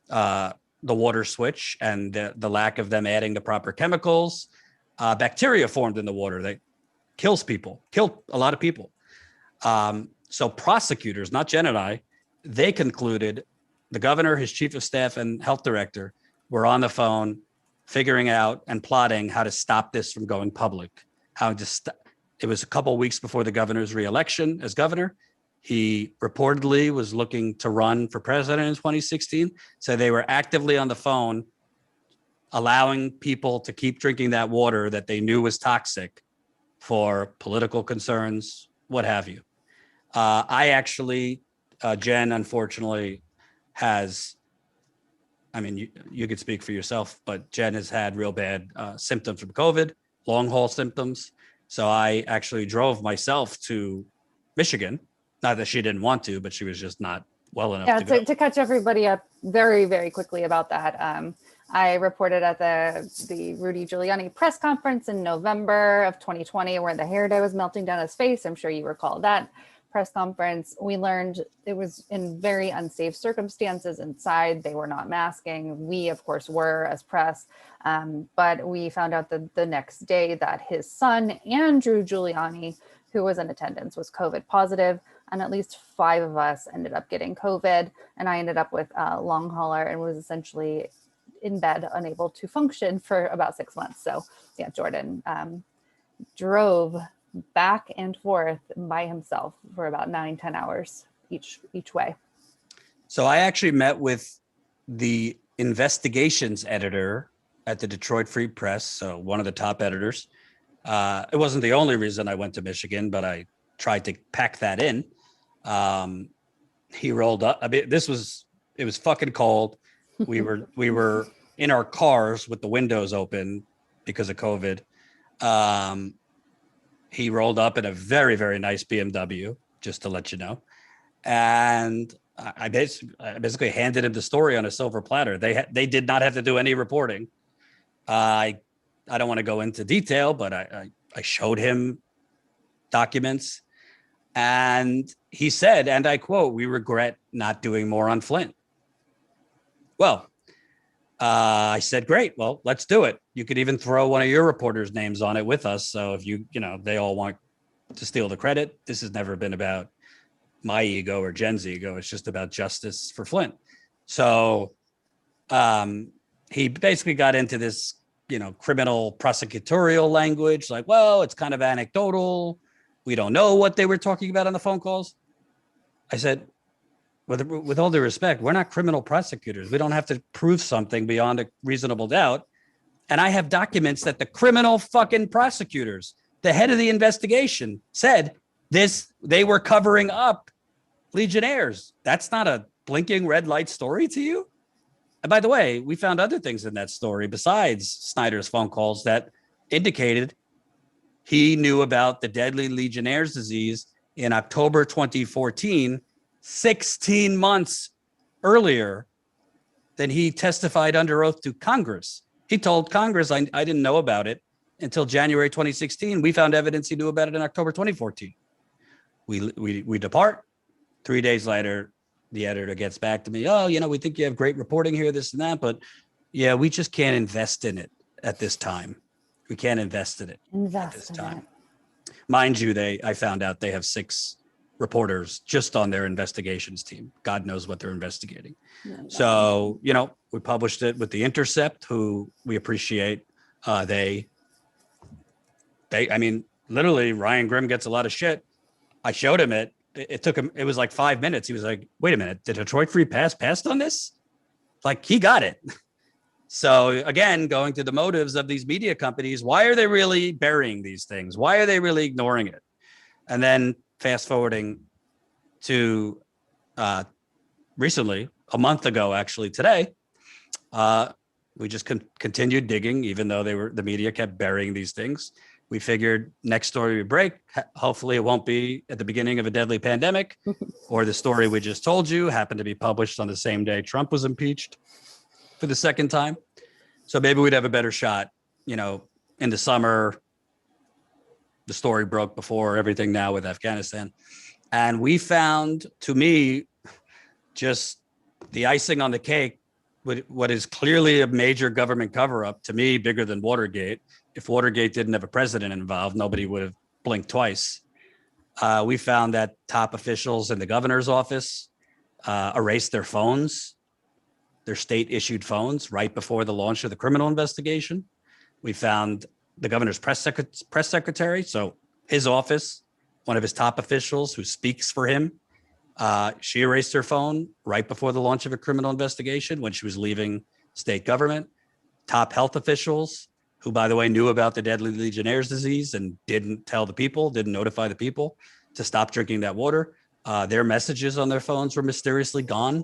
the water switch and the lack of them adding the proper chemicals, bacteria formed in the water that killed a lot of people. So prosecutors, not Jen and I, they concluded the governor, his chief of staff, and health director were on the phone figuring out and plotting how to stop this from going public. It was a couple of weeks before the governor's reelection as governor. He reportedly was looking to run for president in 2016. So they were actively on the phone, allowing people to keep drinking that water that they knew was toxic for political concerns, what have you. Jen, unfortunately, you could speak for yourself, but Jen has had real bad symptoms from COVID, long haul symptoms. So I actually drove myself to Michigan. Not that she didn't want to, but she was just not well enough to go. To catch everybody up very, very quickly about that. I reported at the Rudy Giuliani press conference in November of 2020, where the hair dye was melting down his face. I'm sure you recall that press conference. We learned it was in very unsafe circumstances inside. They were not masking. We, of course, were as press. But we found out the next day that his son, Andrew Giuliani, who was in attendance, was COVID positive. And at least 5 of us ended up getting COVID. And I ended up with a long hauler and was essentially in bed, unable to function for about 6 months. So yeah, Jordan drove back and forth by himself for about 9-10 hours each way. So I actually met with the investigations editor at the Detroit Free Press, so one of the top editors. It wasn't the only reason I went to Michigan, but I tried to pack that in. He rolled up. I mean, it was fucking cold. We were in our cars with the windows open because of COVID. He rolled up in a very, very nice BMW, just to let you know. And I basically handed him the story on a silver platter. They did not have to do any reporting. I don't want to go into detail, but I showed him documents, and he said, and I quote, "We regret not doing more on Flint." Well, I said, great. Well, let's do it. You could even throw one of your reporters' names on it with us. So if they all want to steal the credit, this has never been about my ego or Jen's ego. It's just about justice for Flint. So he basically got into this, criminal prosecutorial language, like, well, it's kind of anecdotal. We don't know what they were talking about on the phone calls. I said, with all due respect, we're not criminal prosecutors. We don't have to prove something beyond a reasonable doubt. And I have documents that the criminal fucking prosecutors, the head of the investigation, said they were covering up Legionnaires. That's not a blinking red light story to you? And by the way, we found other things in that story besides Snyder's phone calls that indicated he knew about the deadly Legionnaire's disease in October 2014, 16 months earlier than he testified under oath to Congress. He told Congress, I didn't know about it until January 2016. We found evidence he knew about it in October 2014. We depart. 3 days later, the editor gets back to me. Oh, we think you have great reporting here, this and that, but yeah, we just can't invest in it at this time. We can't invest in it at this time. Mind you, I found out they have 6 reporters just on their investigations team. God knows what they're investigating. So, we published it with The Intercept, who we appreciate. I mean, literally, Ryan Grimm gets a lot of shit. I showed him it. It took him, it was like 5 minutes. He was like, wait a minute, did Detroit Free Press passed on this? Like, he got it. So again, going to the motives of these media companies, why are they really burying these things? Why are they really ignoring it? And then fast forwarding to recently, a month ago, actually today, we just continued digging, even though the media kept burying these things. We figured next story we break, hopefully it won't be at the beginning of a deadly pandemic, or the story we just told you happened to be published on the same day Trump was impeached for the second time. So maybe we'd have a better shot, in the summer. The story broke before everything now with Afghanistan. And we found, to me, just the icing on the cake, what is clearly a major government cover-up, to me, bigger than Watergate. If Watergate didn't have a president involved, nobody would have blinked twice. We found that top officials in the governor's office erased their phones, their state-issued phones, right before the launch of the criminal investigation. We found the governor's press secretary, so his office, one of his top officials who speaks for him, she erased her phone right before the launch of a criminal investigation when she was leaving state government. Top health officials, who, by the way, knew about the deadly Legionnaire's disease and didn't notify the people to stop drinking that water. Their messages on their phones were mysteriously gone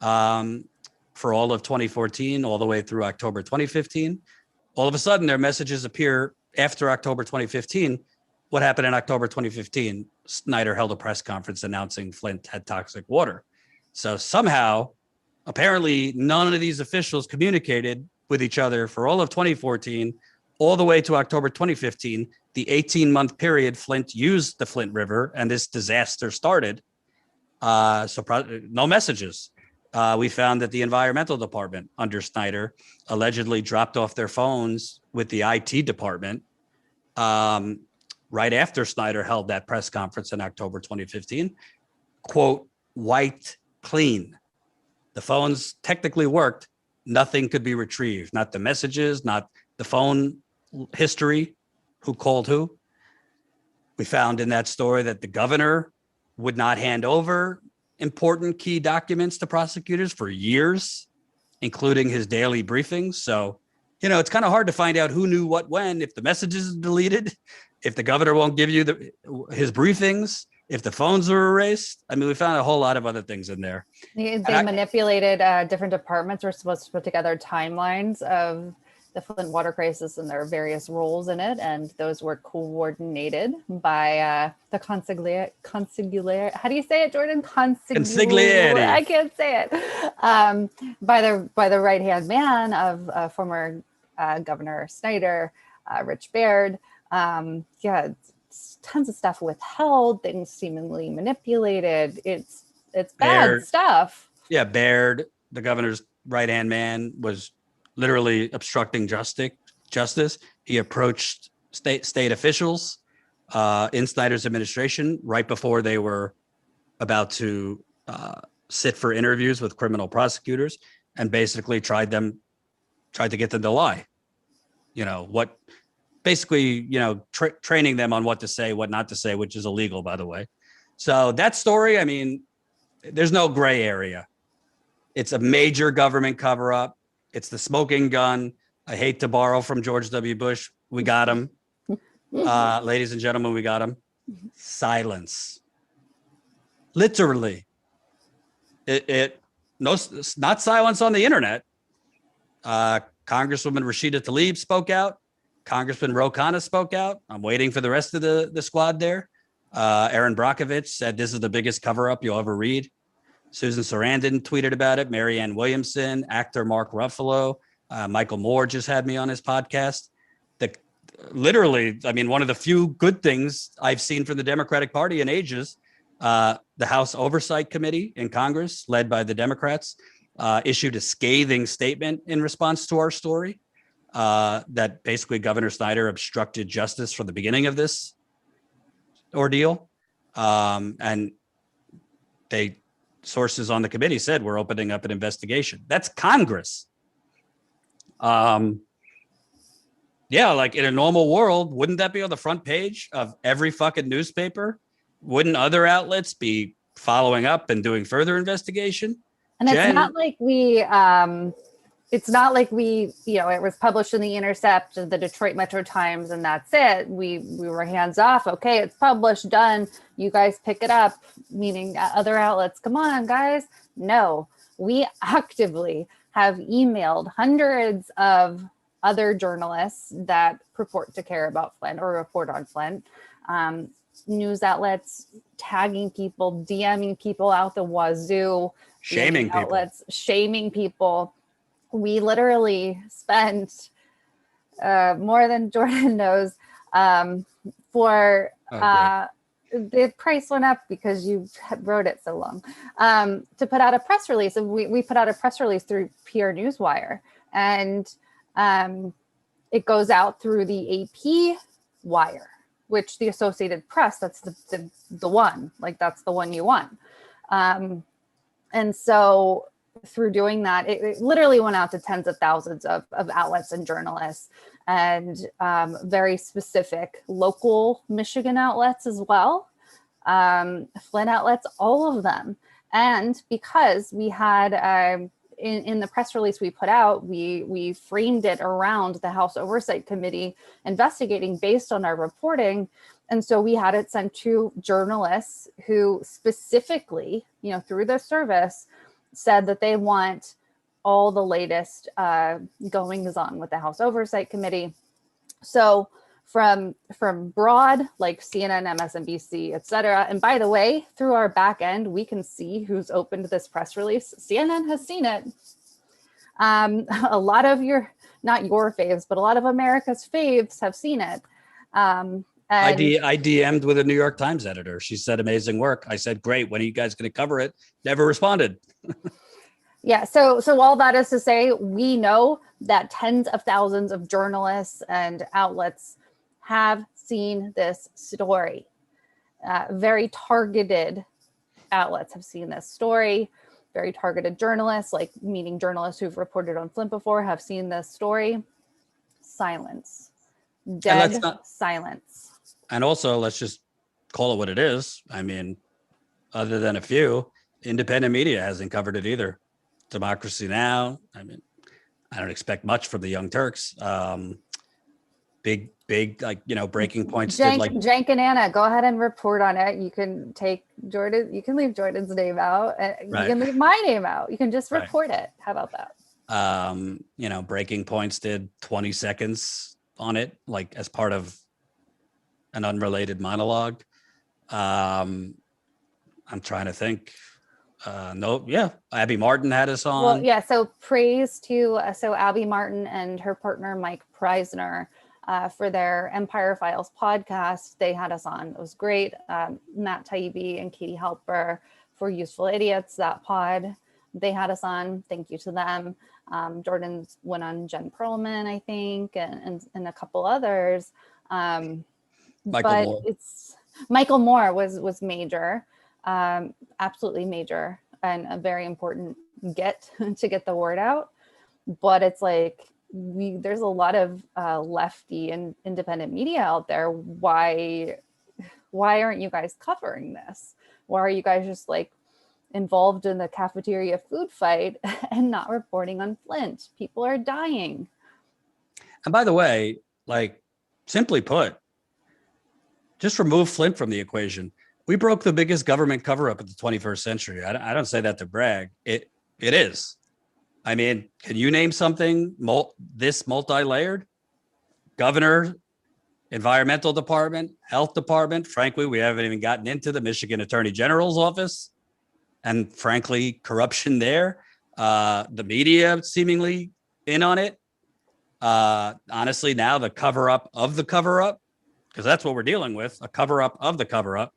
for all of 2014, all the way through October 2015. All of a sudden, their messages appear after October 2015. What happened in October 2015? Snyder held a press conference announcing Flint had toxic water. So somehow, apparently, none of these officials communicated with each other for all of 2014, all the way to October 2015, the 18-month period Flint used the Flint River and this disaster started. No messages. We found that the environmental department under Snyder allegedly dropped off their phones with the IT department right after Snyder held that press conference in October 2015. Quote, wiped clean. The phones technically worked. Nothing could be retrieved, not the messages, not the phone history, who called who. We found in that story that the governor would not hand over important key documents to prosecutors for years. including his daily briefings. So, it's kind of hard to find out who knew what when, if the messages are deleted, if the governor won't give you his briefings, if the phones were erased. I mean, we found a whole lot of other things in there. They manipulated different departments were supposed to put together timelines of the Flint water crisis and their various roles in it. And those were coordinated by the consigliere. How do you say it, Jordan? Consigliere. I can't say it. By the right-hand man of former Governor Snyder, Rich Baird. Tons of stuff withheld, things seemingly manipulated. It's bad stuff. Yeah, Baird, the governor's right-hand man, was literally obstructing justice. He approached state officials in Snyder's administration right before they were about to sit for interviews with criminal prosecutors, and basically tried to get them to lie. Training them on what to say, what not to say, which is illegal, by the way. So that story, I mean, there's no gray area. It's a major government cover-up. It's the smoking gun. I hate to borrow from George W. Bush. We got him. Ladies and gentlemen, we got him. Silence. Literally. Not silence on the internet. Congresswoman Rashida Tlaib spoke out. Congressman Ro Khanna spoke out. I'm waiting for the rest of the squad there. Aaron Brockovich said this is the biggest cover-up you'll ever read. Susan Sarandon tweeted about it. Marianne Williamson, actor Mark Ruffalo, Michael Moore just had me on his podcast. Literally, I mean, one of the few good things I've seen from the Democratic Party in ages, the House Oversight Committee in Congress, led by the Democrats, issued a scathing statement in response to our story that basically Governor Snyder obstructed justice from the beginning of this ordeal. And sources on the committee said, we're opening up an investigation. That's Congress. Like in a normal world, wouldn't that be on the front page of every fucking newspaper? Wouldn't other outlets be following up and doing further investigation? And Jen? it's not like we, it was published in The Intercept and the Detroit Metro Times and that's it. We were hands off. Okay, it's published, done. You guys pick it up, meaning other outlets. Come on, guys. No, we actively have emailed hundreds of other journalists that purport to care about Flint or report on Flint. News outlets tagging people, DMing people out the wazoo. Shaming people. We literally spent more than Jordan knows for the price went up because you wrote it so long to put out a press release. And we put out a press release through PR Newswire, and it goes out through the AP wire, which the Associated Press, that's the one, like that's the one you want. And so through doing that, it literally went out to tens of thousands of outlets and journalists, and very specific local Michigan outlets as well, Flint outlets, all of them. And because we had, in the press release we put out, we framed it around the House Oversight Committee investigating based on our reporting. And so we had it sent to journalists who specifically, through their service, said that they want all the latest goings on with the House Oversight Committee. So from broad, like CNN, MSNBC, et cetera. And by the way, through our back end, we can see who's opened this press release. CNN has seen it. A lot of not your faves, but a lot of America's faves have seen it. I DM'd with a New York Times editor. She said amazing work. I said, great. When are you guys going to cover it? Never responded. Yeah. So all that is to say, we know that tens of thousands of journalists and outlets have seen this story. Very targeted outlets have seen this story. Very targeted journalists, meaning journalists who've reported on Flint before, have seen this story. Silence. Dead silence. And also, let's just call it what it is. I mean, other than a few, independent media hasn't covered it either. Democracy Now. I mean, I don't expect much from the Young Turks. Big, like, Breaking Points did like. Jank and Anna, go ahead and report on it. You can take Jordan, you can leave Jordan's name out. You Right. can leave my name out. You can just Right. report it. How about that? Breaking Points did 20 seconds on it, like as part of an unrelated monologue. I'm trying to think. Abby Martin had us on. Well, yeah. So praise to Abby Martin and her partner Mike Preisner for their Empire Files podcast. They had us on. It was great. Matt Taibbi and Katie Halper for Useful Idiots. That pod they had us on. Thank you to them. Jordan went on Jen Perlman, I think, and a couple others. Michael Moore was major. Absolutely major and a very important to get the word out. But it's like there's a lot of lefty and independent media out there. Why aren't you guys covering this? Why are you guys just like involved in the cafeteria food fight and not reporting on Flint? People are dying. And by the way, like, simply put, just remove Flint from the equation. We broke the biggest government cover-up of the 21st century. I don't say that to brag. It is. I mean, can you name something this multi-layered? Governor, environmental department, health department. Frankly, we haven't even gotten into the Michigan Attorney General's office. And frankly, corruption there. The media seemingly in on it. Honestly, now the cover-up of the cover-up, because that's what we're dealing with, a cover-up of the cover-up.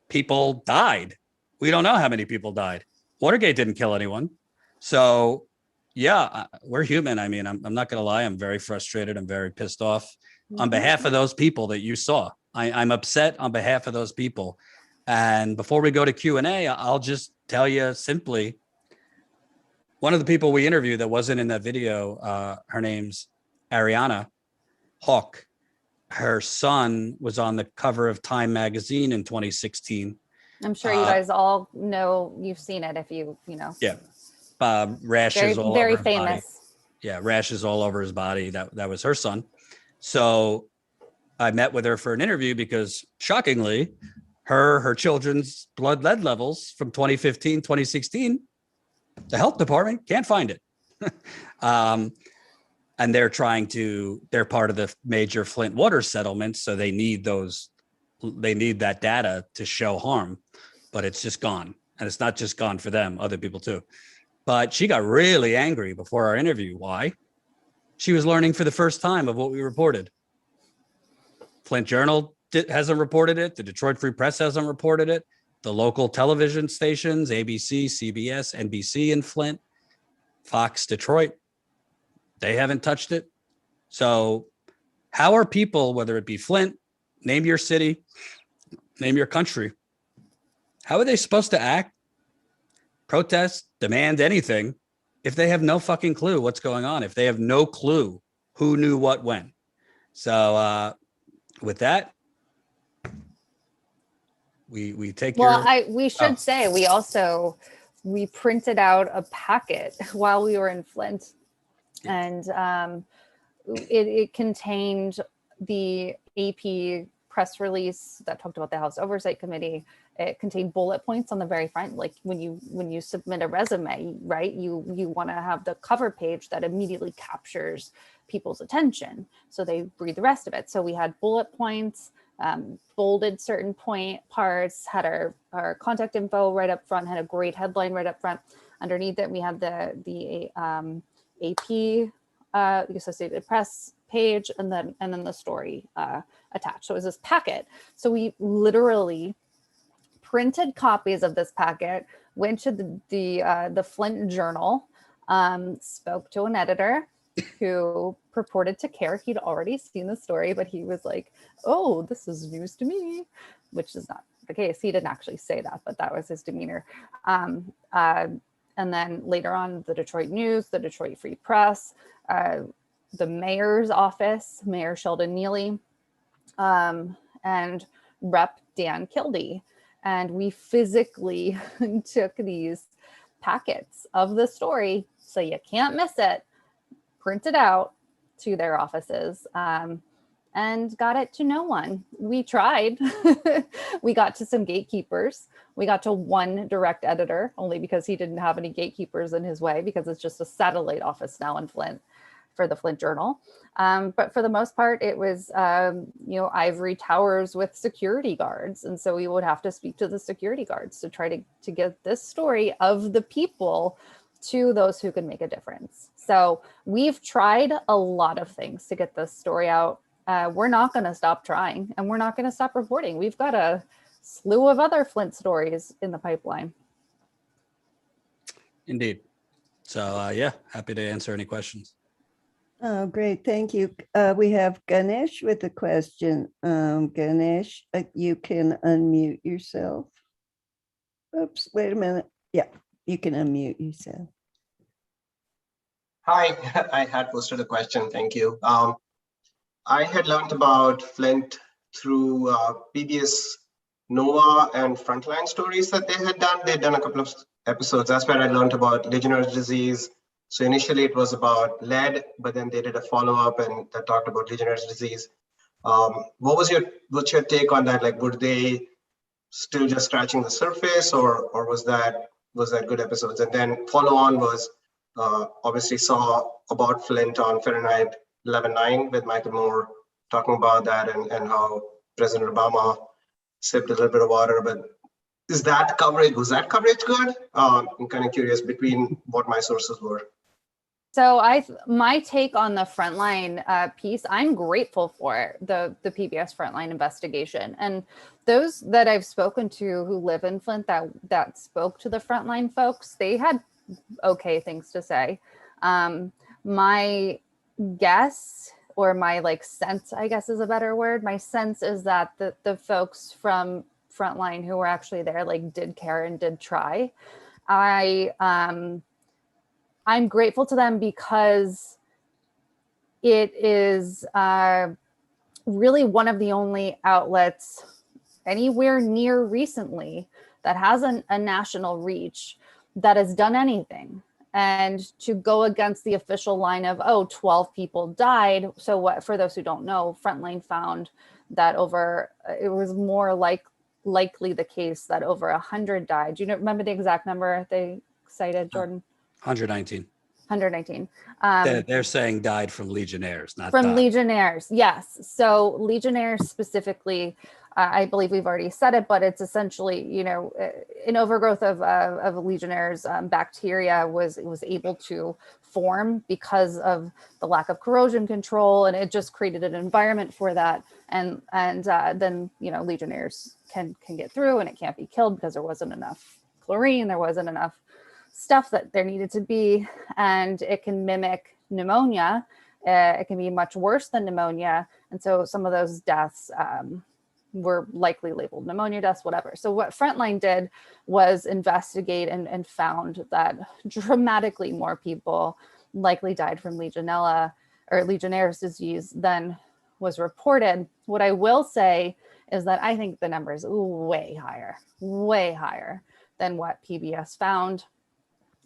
People died. We don't know how many people died. Watergate didn't kill anyone. So yeah, we're human. I mean, I'm not going to lie. I'm very frustrated. I'm very pissed off on behalf of those people that you saw. I'm upset on behalf of those people. And before we go to Q&A, I'll just tell you simply, one of the people we interviewed that wasn't in that video, her name's Ariana Hawk. Her son was on the cover of Time magazine in 2016. I'm sure you guys all know, you've seen it if you know. Yeah. Rashes all very over his body. famous. Yeah, rashes all over his body. That was her son. So I met with her for an interview because shockingly, her children's blood lead levels from 2015, 2016, the health department can't find it. And they're part of the major Flint water settlements. So they need that data to show harm, but it's just gone. And it's not just gone for them, other people too. But she got really angry before our interview. Why? She was learning for the first time of what we reported. Flint Journal hasn't reported it. The Detroit Free Press hasn't reported it. The local television stations, ABC, CBS, NBC in Flint, Fox Detroit, they haven't touched it. So how are people, whether it be Flint, name your city, name your country, how are they supposed to act, protest, demand anything if they have no fucking clue what's going on, if they have no clue who knew what when? So with that, we take we should say we printed out a packet while we were in Flint, and it contained the AP press release that talked about the House Oversight Committee. It contained bullet points on the very front, like when you submit a resume, right? You want to have the cover page that immediately captures people's attention, so they read the rest of it. So we had bullet points, bolded certain parts, had our contact info right up front, had a great headline right up front. Underneath it, we had the AP, the Associated Press page, and then the story attached. So it was this packet. So we literally printed copies of this packet, went to the Flint Journal, spoke to an editor who purported to care. He'd already seen the story, but he was like, "Oh, this is news to me," which is not the case. He didn't actually say that, but that was his demeanor. And then later on, the Detroit News, the Detroit Free Press, the mayor's office, Mayor Sheldon Neely, and Rep. Dan Kildee. And we physically took these packets of the story, so you can't miss it, printed out to their offices, and got it to no one. We tried. We got to some gatekeepers. We got to one direct editor, only because he didn't have any gatekeepers in his way, because it's just a satellite office now in Flint for the Flint Journal. But for the most part, it was, ivory towers with security guards. And so we would have to speak to the security guards to try to get this story of the people to those who could make a difference. So we've tried a lot of things to get this story out. We're not going to stop trying, and we're not going to stop reporting. We've got a slew of other Flint stories in the pipeline. Indeed. So happy to answer any questions. Oh, great. Thank you. We have Ganesh with a question. Ganesh, you can unmute yourself. Oops, wait a minute. Yeah, you can unmute yourself. Hi, I had posted a question. Thank you. I had learned about Flint through PBS Nova and Frontline stories that they had done. They'd done a couple of episodes. That's where I learned about Legionnaires' disease. So initially it was about lead, but then they did a follow-up and that talked about Legionnaires' disease. What's your take on that? Like, were they still just scratching the surface, or was that good episodes? And then follow-on was obviously saw about Flint on Fahrenheit 11/9 with Michael Moore talking about that and how President Obama sipped a little bit of water. But was that coverage good? I'm kind of curious between what my sources were. So my take on the Frontline piece, I'm grateful for the PBS Frontline investigation. And those that I've spoken to who live in Flint that spoke to the Frontline folks, they had okay things to say. My guess, or my sense, I guess is a better word. My sense is that the folks from Frontline who were actually there did care and did try. I'm grateful to them because it is really one of the only outlets anywhere near recently that has a national reach that has done anything. And to go against the official line of, 12 people died. So what, for those who don't know, Frontline found that it was more likely the case that over 100 died. Do you remember the exact number they cited, Jordan? 119. 119. They're saying died from Legionnaires, not from died. Legionnaires. Yes. So Legionnaires specifically, I believe we've already said it, but it's essentially, an overgrowth of Legionnaires bacteria was able to form because of the lack of corrosion control, and it just created an environment for that. And then Legionnaires can get through, and it can't be killed because there wasn't enough chlorine, there wasn't enough stuff that there needed to be, and it can mimic pneumonia. It can be much worse than pneumonia, and so some of those deaths were likely labeled pneumonia deaths, whatever. So what Frontline did was investigate and found that dramatically more people likely died from Legionella or Legionnaire's disease than was reported. What I will say is that I think the number is way higher than what PBS found.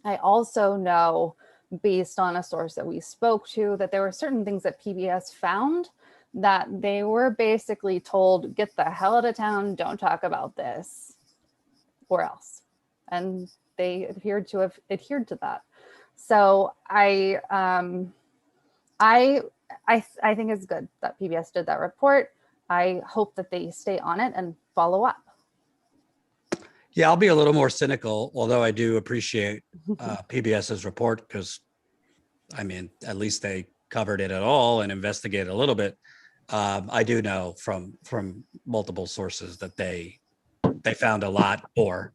I also know, based on a source that we spoke to, that there were certain things that PBS found that they were basically told, get the hell out of town, don't talk about this, or else. And they appeared to have adhered to that. So I think it's good that PBS did that report. I hope that they stay on it and follow up. Yeah, I'll be a little more cynical, although I do appreciate PBS's report because, at least they covered it at all and investigated a little bit. I do know from multiple sources that they found a lot more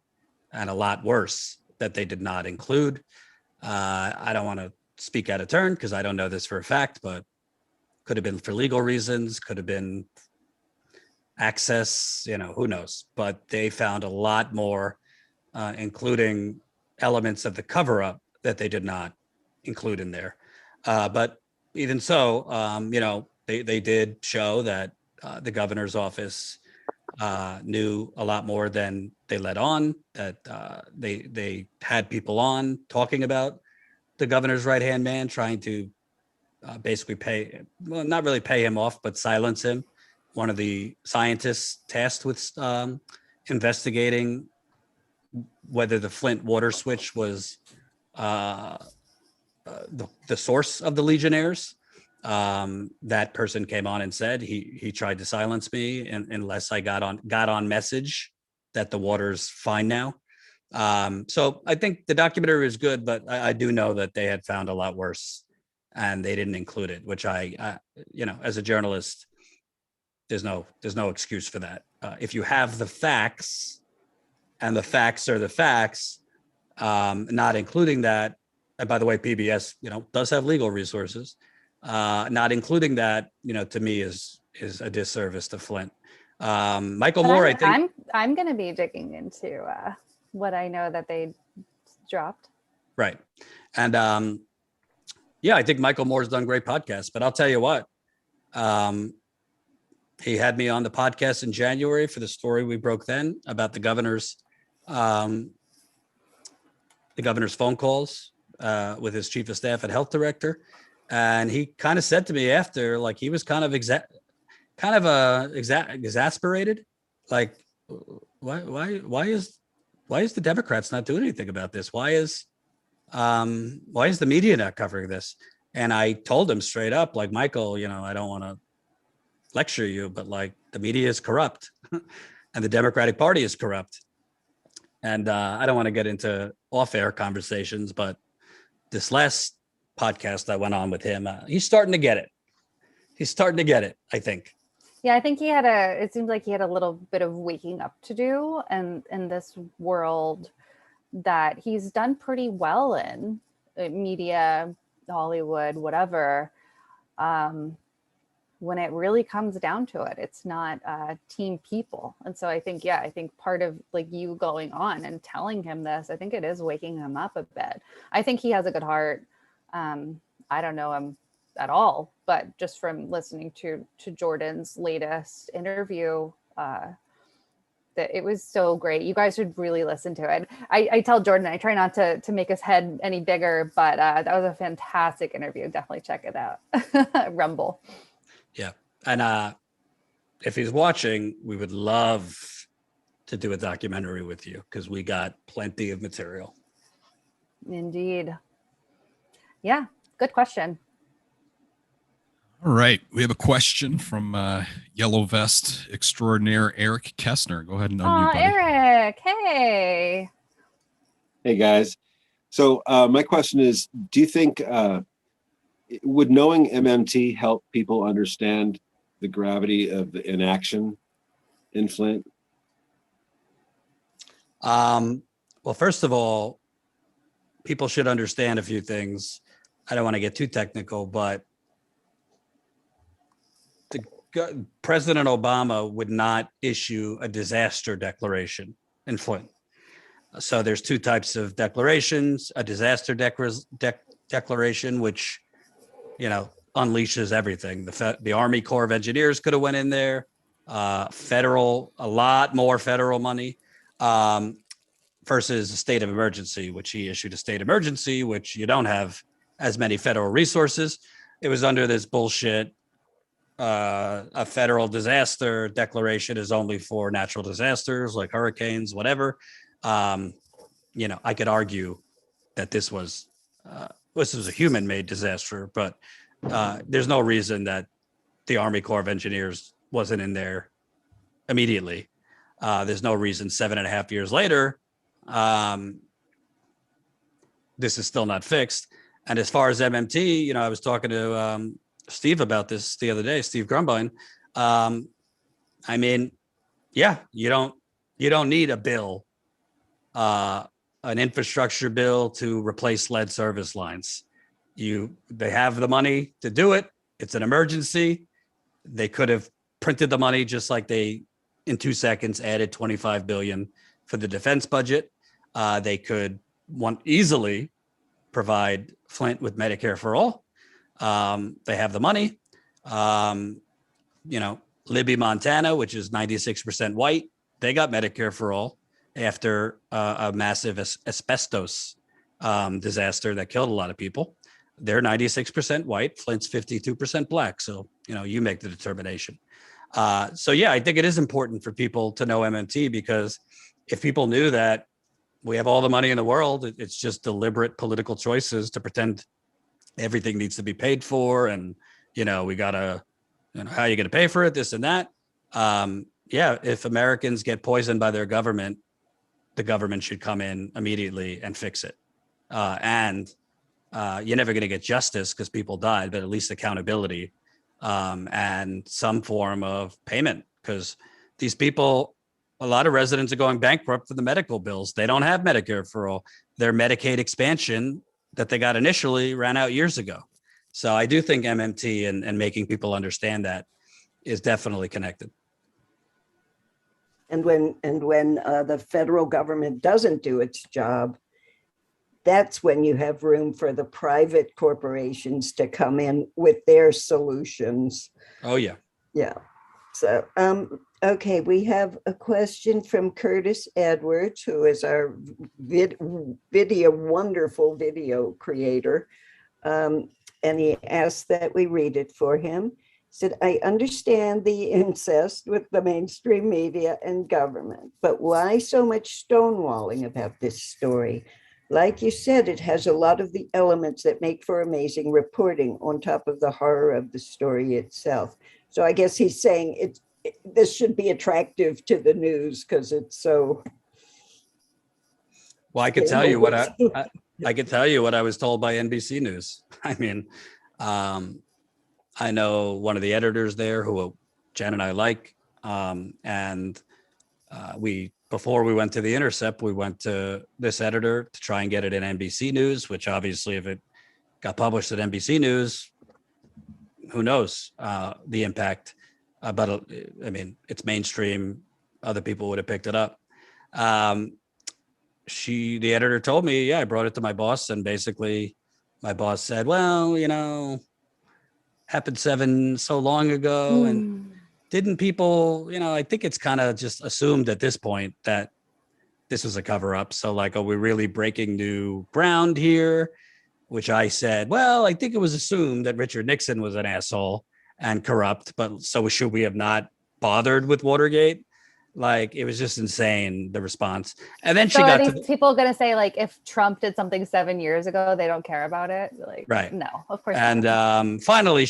and a lot worse that they did not include. I don't want to speak out of turn because I don't know this for a fact, but could have been for legal reasons, could have been access, who knows, but they found a lot more, including elements of the cover-up that they did not include in there. But even so, they did show that the governor's office knew a lot more than they let on, that they had people on talking about the governor's right-hand man, trying to basically not really pay him off, but silence him. One of the scientists tasked with investigating whether the Flint water switch was the source of the Legionnaires. That person came on and said he tried to silence me unless I got on message that the water's fine now. So I think the documentary is good, but I do know that they had found a lot worse and they didn't include it, which I as a journalist, there's no excuse for that. If you have the facts and the facts are the facts, not including that, and by the way, PBS, does have legal resources, not including that, to me is a disservice to Flint. Michael Moore, I think I'm going to be digging into what I know that they dropped. Right. And I think Michael Moore's done great podcasts, but I'll tell you what, he had me on the podcast in January for the story we broke then about the governor's phone calls with his chief of staff and health director. And he kind of said to me after, like, he was kind of exasperated. Like, why is the Democrats not doing anything about this? Why is the media not covering this? And I told him straight up, like, Michael, I don't want to lecture you, but like, the media is corrupt and the Democratic Party is corrupt. And I don't want to get into off-air conversations, but this last podcast I went on with him, he's starting to get it. I think. Yeah, I think it seems like he had a little bit of waking up to do, and in this world that he's done pretty well in media, Hollywood, whatever. When it really comes down to it, it's not team people. And so I think part of like you going on and telling him this, I think it is waking him up a bit. I think he has a good heart. I don't know him at all, but just from listening to Jordan's latest interview, that it was so great. You guys should really listen to it. I tell Jordan, I try not to make his head any bigger, but that was a fantastic interview. Definitely check it out. Rumble. Yeah. And if he's watching, we would love to do a documentary with you because we got plenty of material. Indeed. Yeah, good question. All right. We have a question from Yellow Vest extraordinaire Eric Kessner. Go ahead and unmute, buddy. Eric, hey. Hey, guys. So my question is, do you think, would knowing MMT help people understand the gravity of the inaction in Flint? Well, first of all, people should understand a few things. I don't want to get too technical, but President Obama would not issue a disaster declaration in Flint. So there's two types of declarations: a disaster declaration, which unleashes everything. The Army Corps of Engineers could have went in there, a lot more federal money, versus a state of emergency, which he issued a state of emergency, which you don't have as many federal resources. It was under this bullshit. A federal disaster declaration is only for natural disasters like hurricanes, whatever. I could argue that this was a human-made disaster, but there's no reason that the Army Corps of Engineers wasn't in there immediately. There's no reason 7.5 years later, this is still not fixed. And as far as MMT, I was talking to Steve about this the other day, Steve Grumbine. You don't need a bill, an infrastructure bill to replace lead service lines. They have the money to do it. It's an emergency. They could have printed the money just like they, in 2 seconds, added $25 billion for the defense budget. They could easily provide Flint with Medicare for all. They have the money. Libby, Montana, which is 96% white, they got Medicare for all after a massive asbestos disaster that killed a lot of people. They're 96% white. Flint's 52% black. So, you make the determination. So, yeah, I think it is important for people to know MMT, because if people knew that we have all the money in the world, it's just deliberate political choices to pretend everything needs to be paid for. And, we got to, how are you going to pay for it? This and that. Yeah, if Americans get poisoned by their government, the government should come in immediately and fix it. And you're never going to get justice because people died, but at least accountability and some form of payment, because these people, a lot of residents are going bankrupt for the medical bills. They don't have Medicare for all. Their Medicaid expansion that they got initially ran out years ago. So I do think MMT and making people understand that is definitely connected. And when the federal government doesn't do its job, that's when you have room for the private corporations to come in with their solutions. Oh, yeah. Yeah. So, okay, we have a question from Curtis Edwards, who is our wonderful video creator. And he asked that we read it for him. He said, I understand the incest with the mainstream media and government, but why so much stonewalling about this story? Like you said, it has a lot of the elements that make for amazing reporting on top of the horror of the story itself. So I guess he's saying this should be attractive to the news because it's so. Well, I could tell you what I could tell you what I was told by NBC News. I mean, I know one of the editors there who Jen and I like, and before we went to The Intercept, we went to this editor to try and get it in NBC News, which obviously if it got published at NBC News, who knows the impact. But I mean, it's mainstream. Other people would have picked it up. The editor told me, yeah, I brought it to my boss, and basically my boss said, well, happened so long ago. And didn't people, I think it's kind of just assumed at this point that this was a cover up. So like, are we really breaking new ground here? Which I said, well, I think it was assumed that Richard Nixon was an asshole and corrupt, but so should we have not bothered with Watergate? Like, it was just insane, the response. And then she got to people going to say, like, if Trump did something 7 years ago, they don't care about it. Like, right. No, of course not. And finally,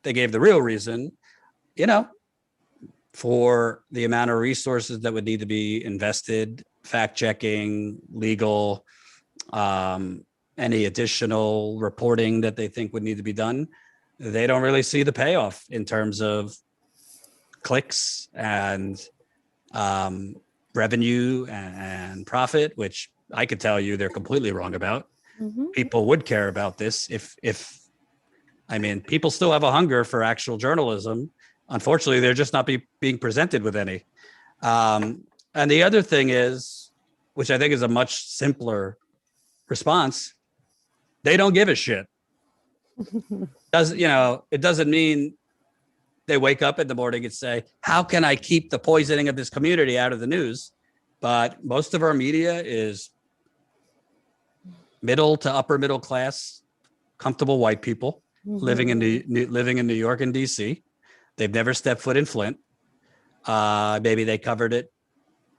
they gave the real reason, for the amount of resources that would need to be invested, fact checking, legal, any additional reporting that they think would need to be done. They don't really see the payoff in terms of clicks and revenue and profit, which I could tell you they're completely wrong about. Mm-hmm. People would care about this if people still have a hunger for actual journalism. Unfortunately, they're just not being presented with any. And the other thing is, which I think is a much simpler response, they don't give a shit. It doesn't mean they wake up in the morning and say, how can I keep the poisoning of this community out of the news? But most of our media is middle to upper middle class, comfortable white people living in New York and DC. They've never stepped foot in Flint. Maybe they covered it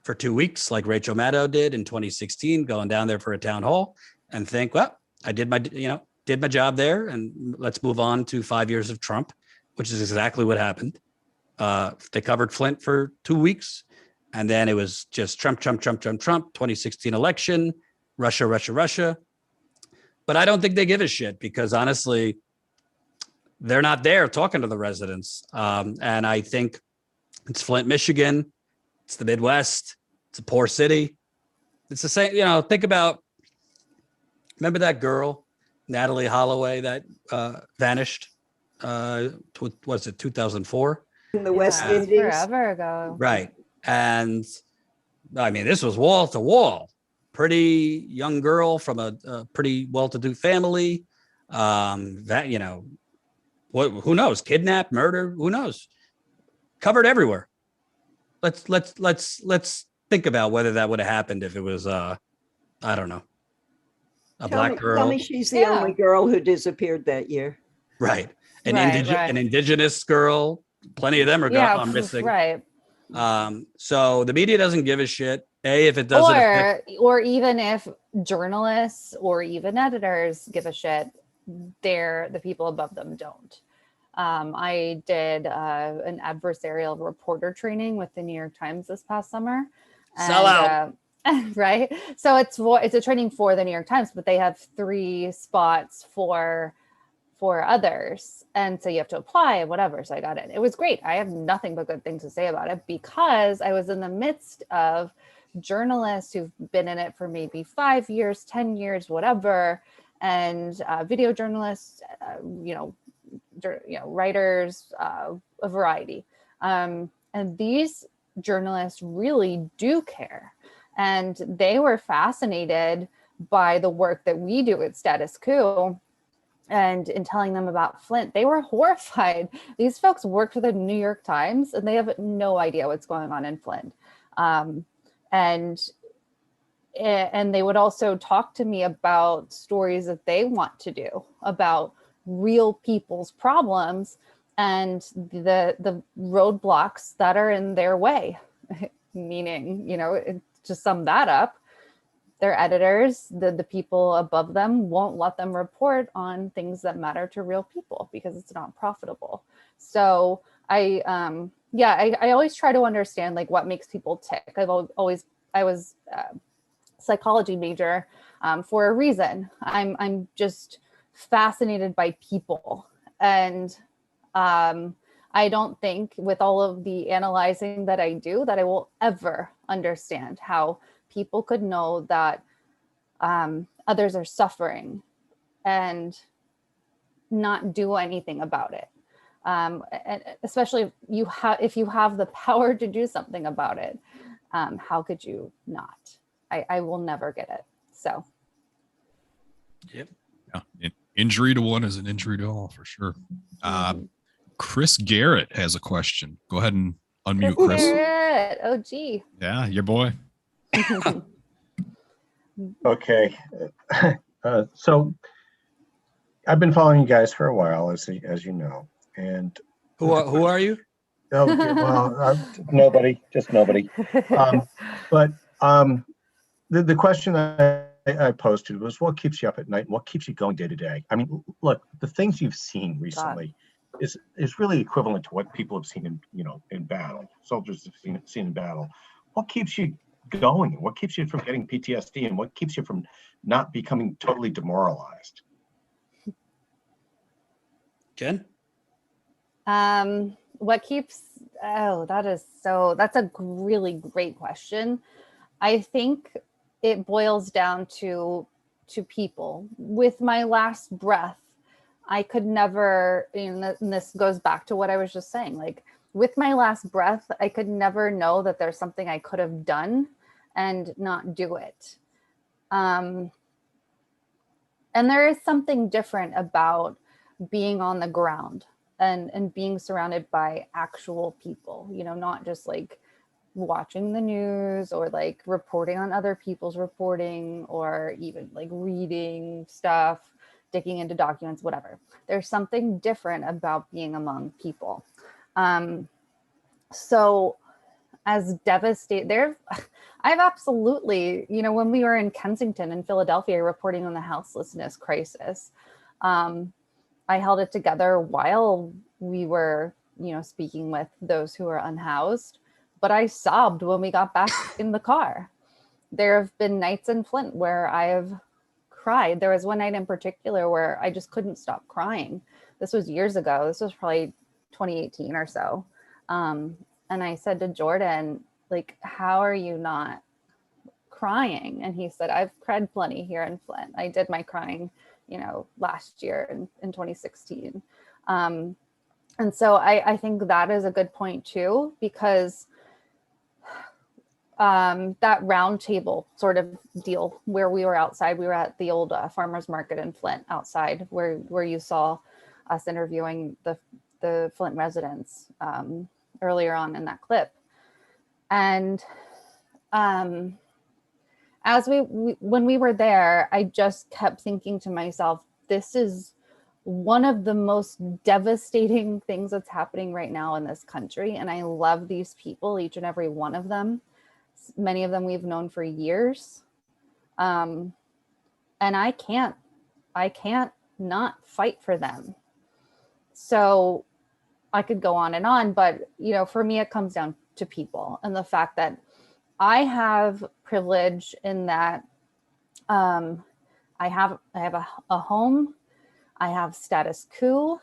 for 2 weeks like Rachel Maddow did in 2016, going down there for a town hall and think, well, I did my job there, and let's move on to 5 years of Trump, which is exactly what happened. They covered Flint for 2 weeks, and then it was just Trump, 2016 election, Russia. But I don't think they give a shit because honestly, they're not there talking to the residents. And I think it's Flint, Michigan. It's the Midwest. It's a poor city. It's the same, remember that girl, Natalie Holloway, that vanished? Was it 2004? In the West Indies. Forever ago. Right. And I mean, this was wall to wall. Pretty young girl from a pretty well-to-do family. Who knows? Kidnapped, murder, who knows? covered everywhere. Let's think about whether that would have happened if it was I don't know, a black girl. Tell me she's the only girl who disappeared that year. Right. An Right. indigenous girl. Plenty of them are missing. Right. So the media doesn't give a shit. If it doesn't affect, or even if journalists or even editors give a shit, the people above them don't. I did an adversarial reporter training with the New York Times this past summer. Sell out. Right. So it's a training for the New York Times, but they have 3 spots for others. And so you have to apply and whatever. So I got it. It was great. I have nothing but good things to say about it because I was in the midst of journalists who've been in it for maybe 5 years, 10 years, whatever, and video journalists, writers, a variety. And these journalists really do care. And they were fascinated by the work that we do at Status Coup. And in telling them about Flint, they were horrified. These folks work for the New York Times and they have no idea what's going on in Flint. And they would also talk to me about stories that they want to do, about real people's problems and the roadblocks that are in their way. Meaning, to sum that up, their editors, the people above them won't let them report on things that matter to real people because it's not profitable. So I always try to understand like what makes people tick. I was a psychology major for a reason. I'm just fascinated by people. And I don't think with all of the analyzing that I do that I will ever understand how people could know that others are suffering and not do anything about it. And especially if you have the power to do something about it, how could you not? I will never get it. So. Yep. Yeah. Injury to one is an injury to all for sure. Chris Garrett has a question. Go ahead and unmute Chris. Garrett. Oh, gee. Yeah, your boy. Okay. So I've been following you guys for a while, as you know. And who are you? Oh, well, nobody, just nobody. But the question I posted was, what keeps you up at night and what keeps you going day to day? I mean, look, the things you've seen recently is really equivalent to what people have seen in battle. Soldiers have seen in battle. What keeps you going? What keeps you from getting PTSD, and what keeps you from not becoming totally demoralized? Jen? What keeps, that's a really great question. I think it boils down to people. With my last breath, I could never, and this goes back to what I was just saying, like with my last breath, I could never know that there's something I could have done and not do it. And there is something different about being on the ground and being surrounded by actual people, not just like watching the news or like reporting on other people's reporting or even like reading stuff, digging into documents, whatever. There's something different about being among people. So as devastated, I've absolutely, when we were in Kensington and Philadelphia reporting on the houselessness crisis, I held it together while we were, speaking with those who are unhoused, but I sobbed when we got back in the car. There have been nights in Flint where I have cried. There was one night in particular where I just couldn't stop crying. This was years ago. This was probably 2018 or so. And I said to Jordan, like, how are you not crying? And he said, I've cried plenty here in Flint. I did my crying, last year in 2016. And so I think that is a good point too, because that round table sort of deal where we were outside, we were at the old farmer's market in Flint outside where you saw us interviewing the Flint residents earlier on in that clip. And as when we were there, I just kept thinking to myself, this is one of the most devastating things that's happening right now in this country. And I love these people, each and every one of them. Many of them we've known for years. And I can't not fight for them. So I could go on and on, but for me, it comes down to people and the fact that I have privilege in that I have a home, I have Status Coup.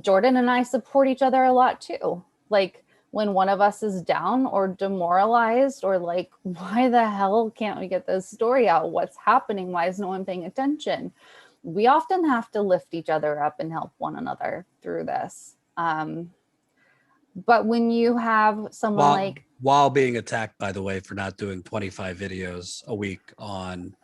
Jordan and I support each other a lot too. Like when one of us is down or demoralized or like, why the hell can't we get this story out? What's happening? Why is no one paying attention? We often have to lift each other up and help one another through this. But when you have someone while being attacked, by the way, for not doing 25 videos a week on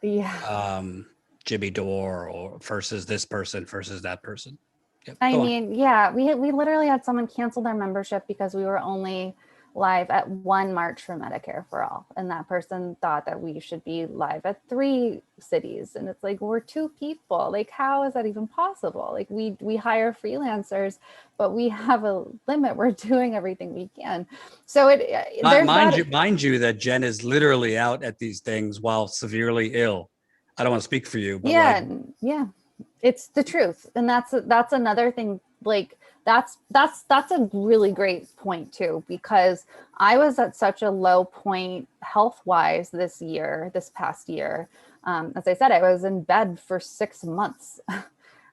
Jimmy Dore or versus this person versus that person. Yep, I mean, yeah, we literally had someone cancel their membership because we were only live at one march for Medicare for all. And that person thought that we should be live at 3 cities. And it's like, we're 2 people. Like, how is that even possible? Like we hire freelancers, but we have a limit. We're doing everything we can. So mind you that Jen is literally out at these things while severely ill. I don't want to speak for you, but yeah, it's the truth. And that's another thing. Like that's a really great point too, because I was at such a low point health-wise this past year. As I said, I was in bed for 6 months,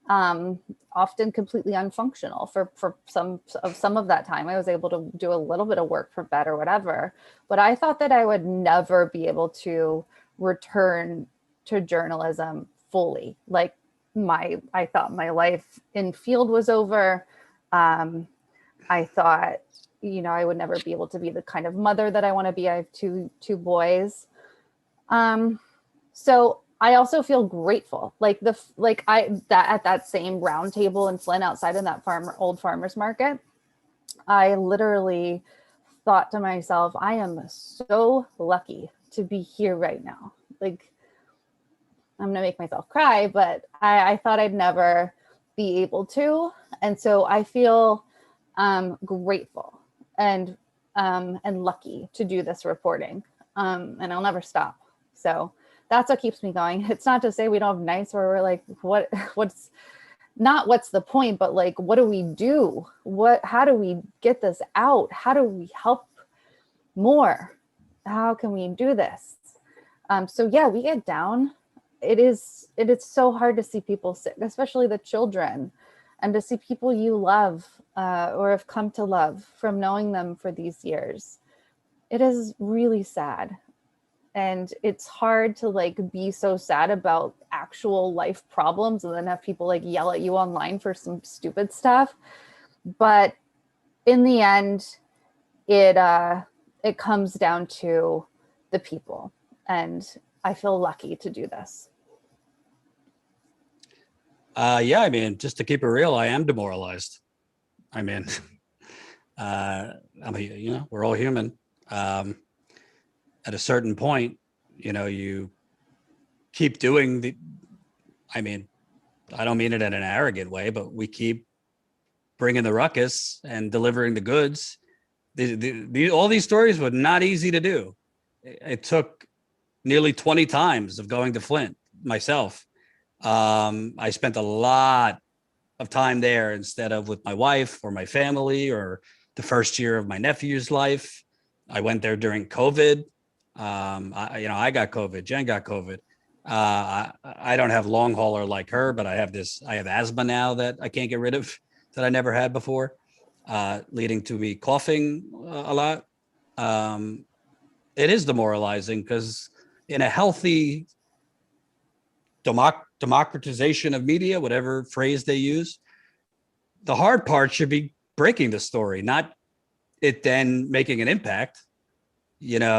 often completely unfunctional for some of that time. I was able to do a little bit of work for bed or whatever, but I thought that I would never be able to return to journalism fully. Like I thought my life in field was over. I thought, I would never be able to be the kind of mother that I want to be. I have two boys. So I also feel grateful. At that same round table in Flint outside in that old farmer's market, I literally thought to myself, I am so lucky to be here right now. Like, I'm going to make myself cry, but I thought I'd never be able to. And so I feel grateful and lucky to do this reporting. And I'll never stop. So that's what keeps me going. It's not to say we don't have nights where we're like, what's the point, but like, what do we do? How do we get this out? How do we help more? How can we do this? So yeah, we get down. It is so hard to see people sick, especially the children, and to see people you love or have come to love from knowing them for these years. It is really sad. And it's hard to like be so sad about actual life problems and then have people like yell at you online for some stupid stuff. But in the end, it comes down to the people. And I feel lucky to do this. Yeah, I mean, just to keep it real, I am demoralized. I mean, we're all human. At a certain point, you keep doing I don't mean it in an arrogant way, but we keep bringing the ruckus and delivering the goods. All these stories were not easy to do. It took nearly 20 times of going to Flint myself. I spent a lot of time there instead of with my wife or my family or the first year of my nephew's life. I went there during COVID. I got COVID. Jen got COVID. I don't have long hauler like her, but I have asthma now that I can't get rid of, that I never had before, leading to me coughing a lot. It is demoralizing because in a healthy democratization of media, whatever phrase they use, the hard part should be breaking the story, not it then making an impact. This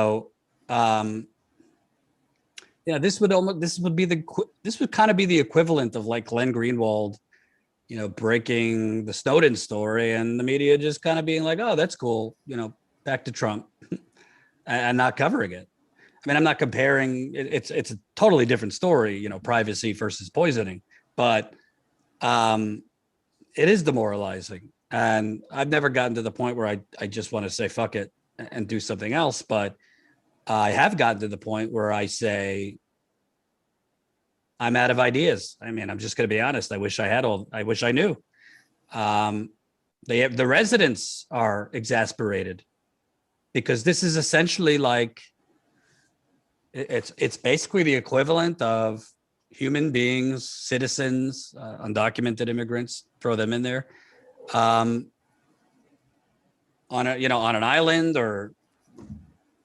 would kind of be the equivalent of like Glenn Greenwald breaking the Snowden story and the media just kind of being like, oh, that's cool, back to Trump, and not covering it. I mean, I'm not comparing. It's a totally different story, privacy versus poisoning, but it is demoralizing. And I've never gotten to the point where I just want to say fuck it and do something else, but I have gotten to the point where I say, I'm out of ideas. I mean, I'm just going to be honest. I wish I knew. The residents are exasperated because this is essentially like, it's basically the equivalent of human beings, citizens, undocumented immigrants, throw them in there, on an island or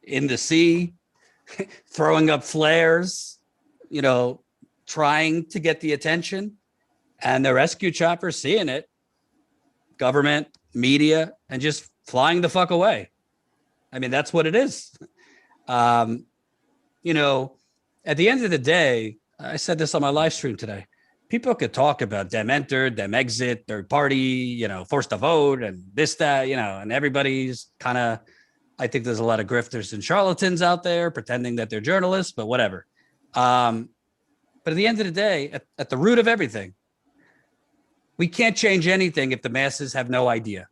in the sea, throwing up flares, trying to get the attention, and the rescue chopper seeing it, government, media, and just flying the fuck away. I mean, that's what it is. At the end of the day, I said this on my live stream today, people could talk about them enter, them exit, third party, forced to vote and this, that, and everybody's kind of, I think there's a lot of grifters and charlatans out there pretending that they're journalists, but whatever. But at the end of the day, at the root of everything, we can't change anything if the masses have no idea.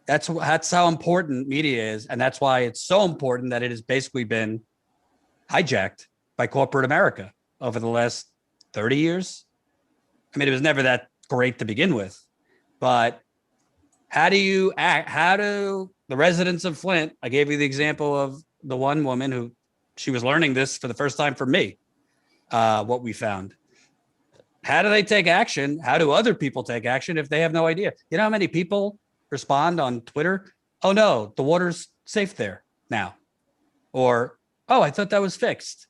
That's how important media is. And that's why it's so important that it has basically been hijacked by corporate America over the last 30 years. I mean, it was never that great to begin with, but how do the residents of Flint, I gave you the example of the one woman who, she was learning this for the first time from me, what we found. How do they take action? How do other people take action if they have no idea? You know how many people respond on Twitter? Oh no, the water's safe there now. Or, oh, I thought that was fixed.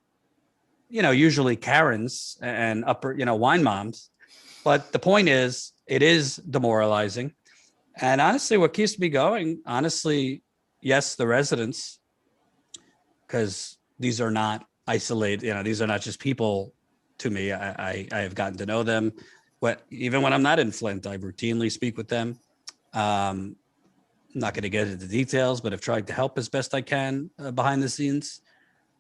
Usually Karens and upper, wine moms. But the point is, it is demoralizing. And honestly, what keeps me going, yes, the residents, because these are not isolated, these are not just people to me. I have gotten to know them. Even when I'm not in Flint, I routinely speak with them. I'm not going to get into the details, but I've tried to help as best I can behind the scenes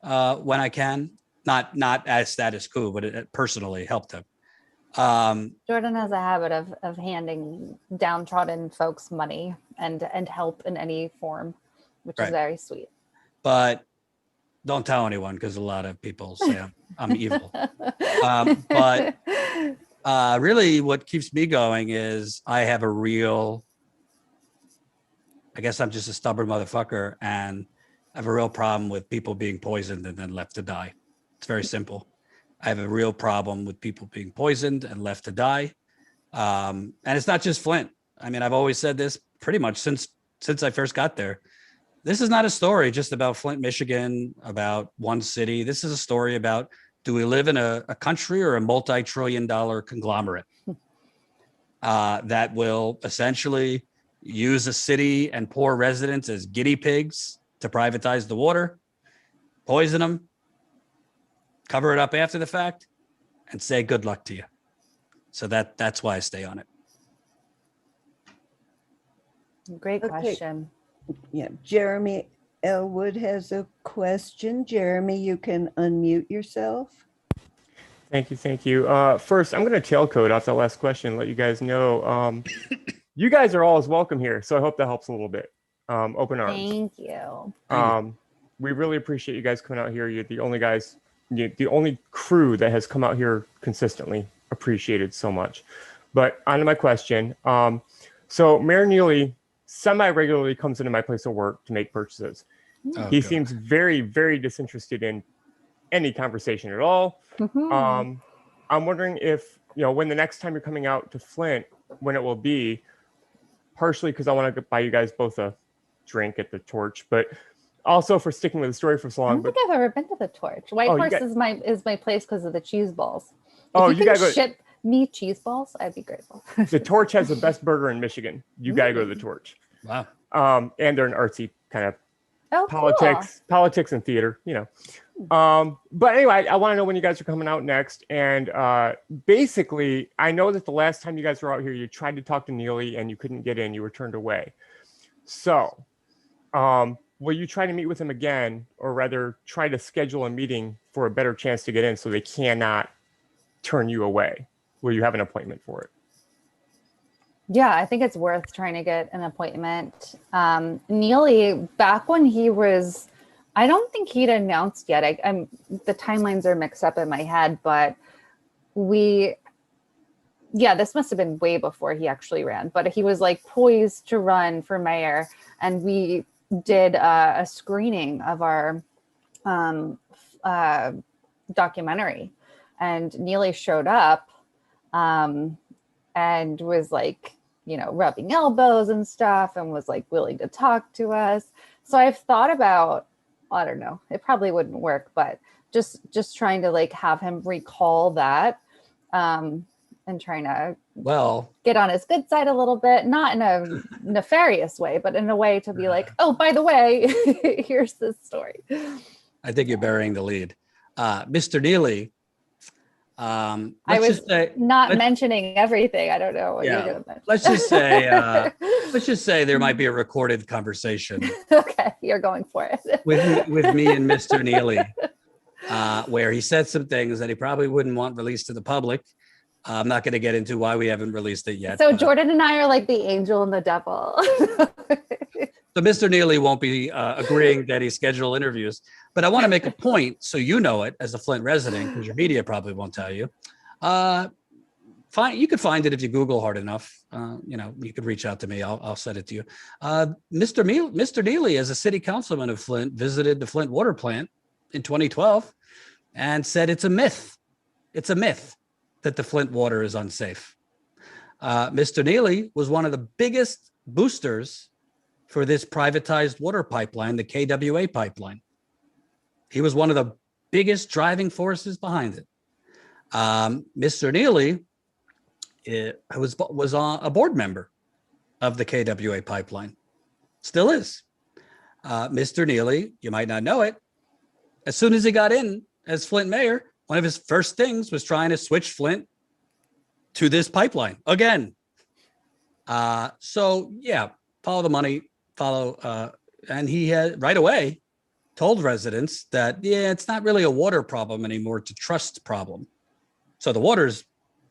when I can. Not as Status Coup, but it personally helped them. Jordan has a habit of handing downtrodden folks money and help in any form, which is very sweet. But don't tell anyone, because a lot of people say I'm evil. But really what keeps me going is I have I guess I'm just a stubborn motherfucker, and I have a real problem with people being poisoned and then left to die. It's very simple. I have a real problem with people being poisoned and left to die. And it's not just Flint. I mean, I've always said this pretty much since I first got there. This is not a story just about Flint, Michigan, about one city. This is a story about, do we live in a country or a multi-trillion-dollar conglomerate that will essentially use a city and poor residents as guinea pigs to privatize the water, poison them, cover it up after the fact, and say good luck to you. So that's why I stay on it. Great question. Yeah, Jeremy Elwood has a question. Jeremy, you can unmute yourself. Thank you. First, I'm going to tailcode off the last question and let you guys know you guys are always welcome here. So I hope that helps a little bit. Open arms. Thank you. We really appreciate you guys coming out here. You're the only guys, the only crew that has come out here consistently. Appreciated so much. But on to my question. So Mayor Neely semi-regularly comes into my place of work to make purchases. He seems very, very disinterested in any conversation at all. I'm wondering if, when the next time you're coming out to Flint, when it will be, partially because I want to buy you guys both a drink at the Torch, but also for sticking with the story for so long. I don't think I've ever been to the Torch. White Horse is my place because of the cheese balls. If you can ship me cheese balls, I'd be grateful. The Torch has the best burger in Michigan. You gotta go to the Torch. Wow. And they're an artsy kind of Oh, politics and theater, you know. But anyway, I want to know when you guys are coming out next. And basically, I know that the last time you guys were out here, you tried to talk to Neely and you couldn't get in. You were turned away. So will you try to meet with him again, or rather try to schedule a meeting for a better chance to get in so they cannot turn you away? Will you have an appointment for it? Yeah, I think it's worth trying to get an appointment. Neely, back when he was, I don't think he'd announced yet. The timelines are mixed up in my head, but this must have been way before he actually ran, but he was like poised to run for mayor. And we did a screening of our documentary, and Neely showed up and was like, you know, rubbing elbows and stuff, and was like willing to talk to us. So I've thought about, I don't know, it probably wouldn't work, but just trying to like have him recall that and trying to get on his good side a little bit, not in a nefarious way, but in a way to be like, oh, by the way, here's this story. I think you're burying the lead. Mr. Neely, I was mentioning everything. I don't know what you're going to mention. Let's just say there might be a recorded conversation. Okay, you're going for it. with me and Mr. Neely, where he said some things that he probably wouldn't want released to the public. I'm not going to get into why we haven't released it yet. So Jordan and I are like the angel and the devil. So Mr. Neely won't be agreeing that he schedule interviews, but I want to make a point so you know it as a Flint resident, because your media probably won't tell you. You could find it if you Google hard enough. You could reach out to me. I'll send it to you. Mr. Neely, as a city councilman of Flint, visited the Flint water plant in 2012 and said it's a myth. It's a myth that the Flint water is unsafe. Mr. Neely was one of the biggest boosters for this privatized water pipeline, the KWA pipeline. He was one of the biggest driving forces behind it. Mr. Neely was a board member of the KWA pipeline, still is. Mr. Neely, you might not know it, as soon as he got in as Flint mayor, one of his first things was trying to switch Flint to this pipeline again. So yeah, follow the money, and he had right away told residents that, it's not really a water problem anymore, it's a trust problem. So the water's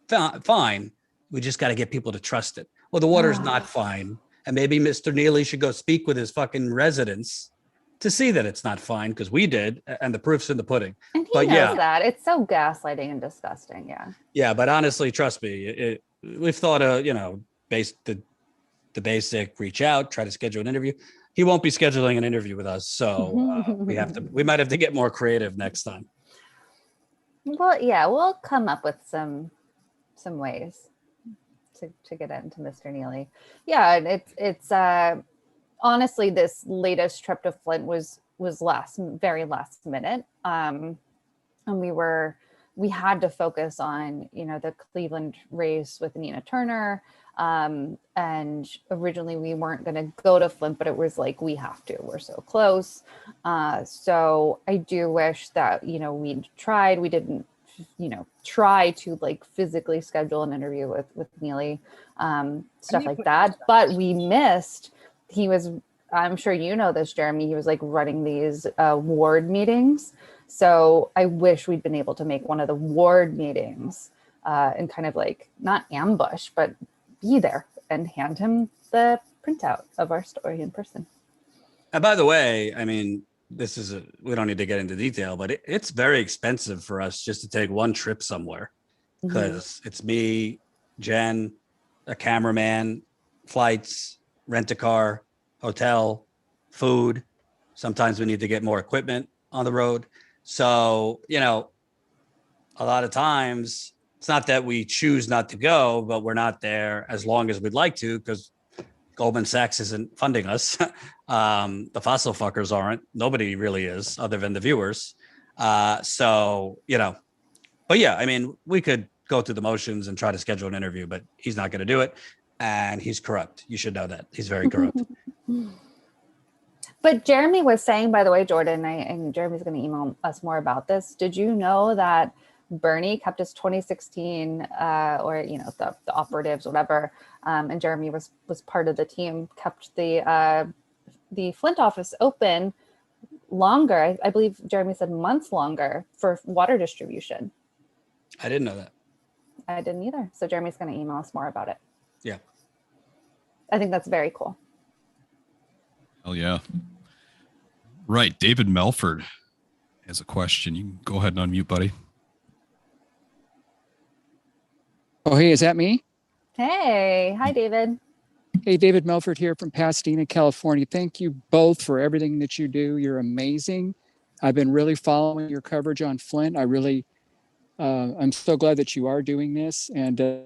fine, we just got to get people to trust it. Well, the water's not fine, and maybe Mr. Neely should go speak with his fucking residents to see that it's not fine, because we did, and the proof's in the pudding. And he knows that. It's so gaslighting and disgusting, Yeah, but honestly, trust me, we've thought of, the basic reach out, try to schedule an interview. He won't be scheduling an interview with us, so we might have to get more creative next time. Well, yeah, we'll come up with some ways to get into Mr. Neely. Yeah, it's honestly, this latest trip to Flint was very last minute, and we had to focus on the Cleveland race with Nina Turner. And originally we weren't going to go to Flint, but it was like, we have to, we're so close. So I do wish that, we'd tried, we didn't, try to like physically schedule an interview with Neely, stuff like that, but we missed, I'm sure you know this, Jeremy, he was like running these ward meetings. So I wish we'd been able to make one of the ward meetings and kind of like not ambush, but be there and hand him the printout of our story in person. And by the way, I mean, we don't need to get into detail, but it's very expensive for us just to take one trip somewhere, because it's me, Jen, a cameraman, flights, rent a car, hotel, food. Sometimes we need to get more equipment on the road. So, a lot of times it's not that we choose not to go, but we're not there as long as we'd like to, because Goldman Sachs isn't funding us. The fossil fuckers aren't. Nobody really is, other than the viewers. But yeah, I mean, we could go through the motions and try to schedule an interview, but he's not going to do it. And he's corrupt. You should know that. He's very corrupt. But Jeremy was saying, by the way, Jordan, and Jeremy's going to email us more about this. Did you know that Bernie kept his 2016, or the operatives, whatever, and Jeremy was part of the team, kept the Flint office open longer. I believe Jeremy said months longer for water distribution. I didn't know that. I didn't either. So Jeremy's going to email us more about it. Yeah. I think that's very cool. Oh yeah. Right. David Melford has a question. You can go ahead and unmute, buddy. Oh, hey, is that me? Hey, hi, David. Hey, David Melford here from Pasadena, California. Thank you both for everything that you do. You're amazing. I've been really following your coverage on Flint. I'm so glad that you are doing this and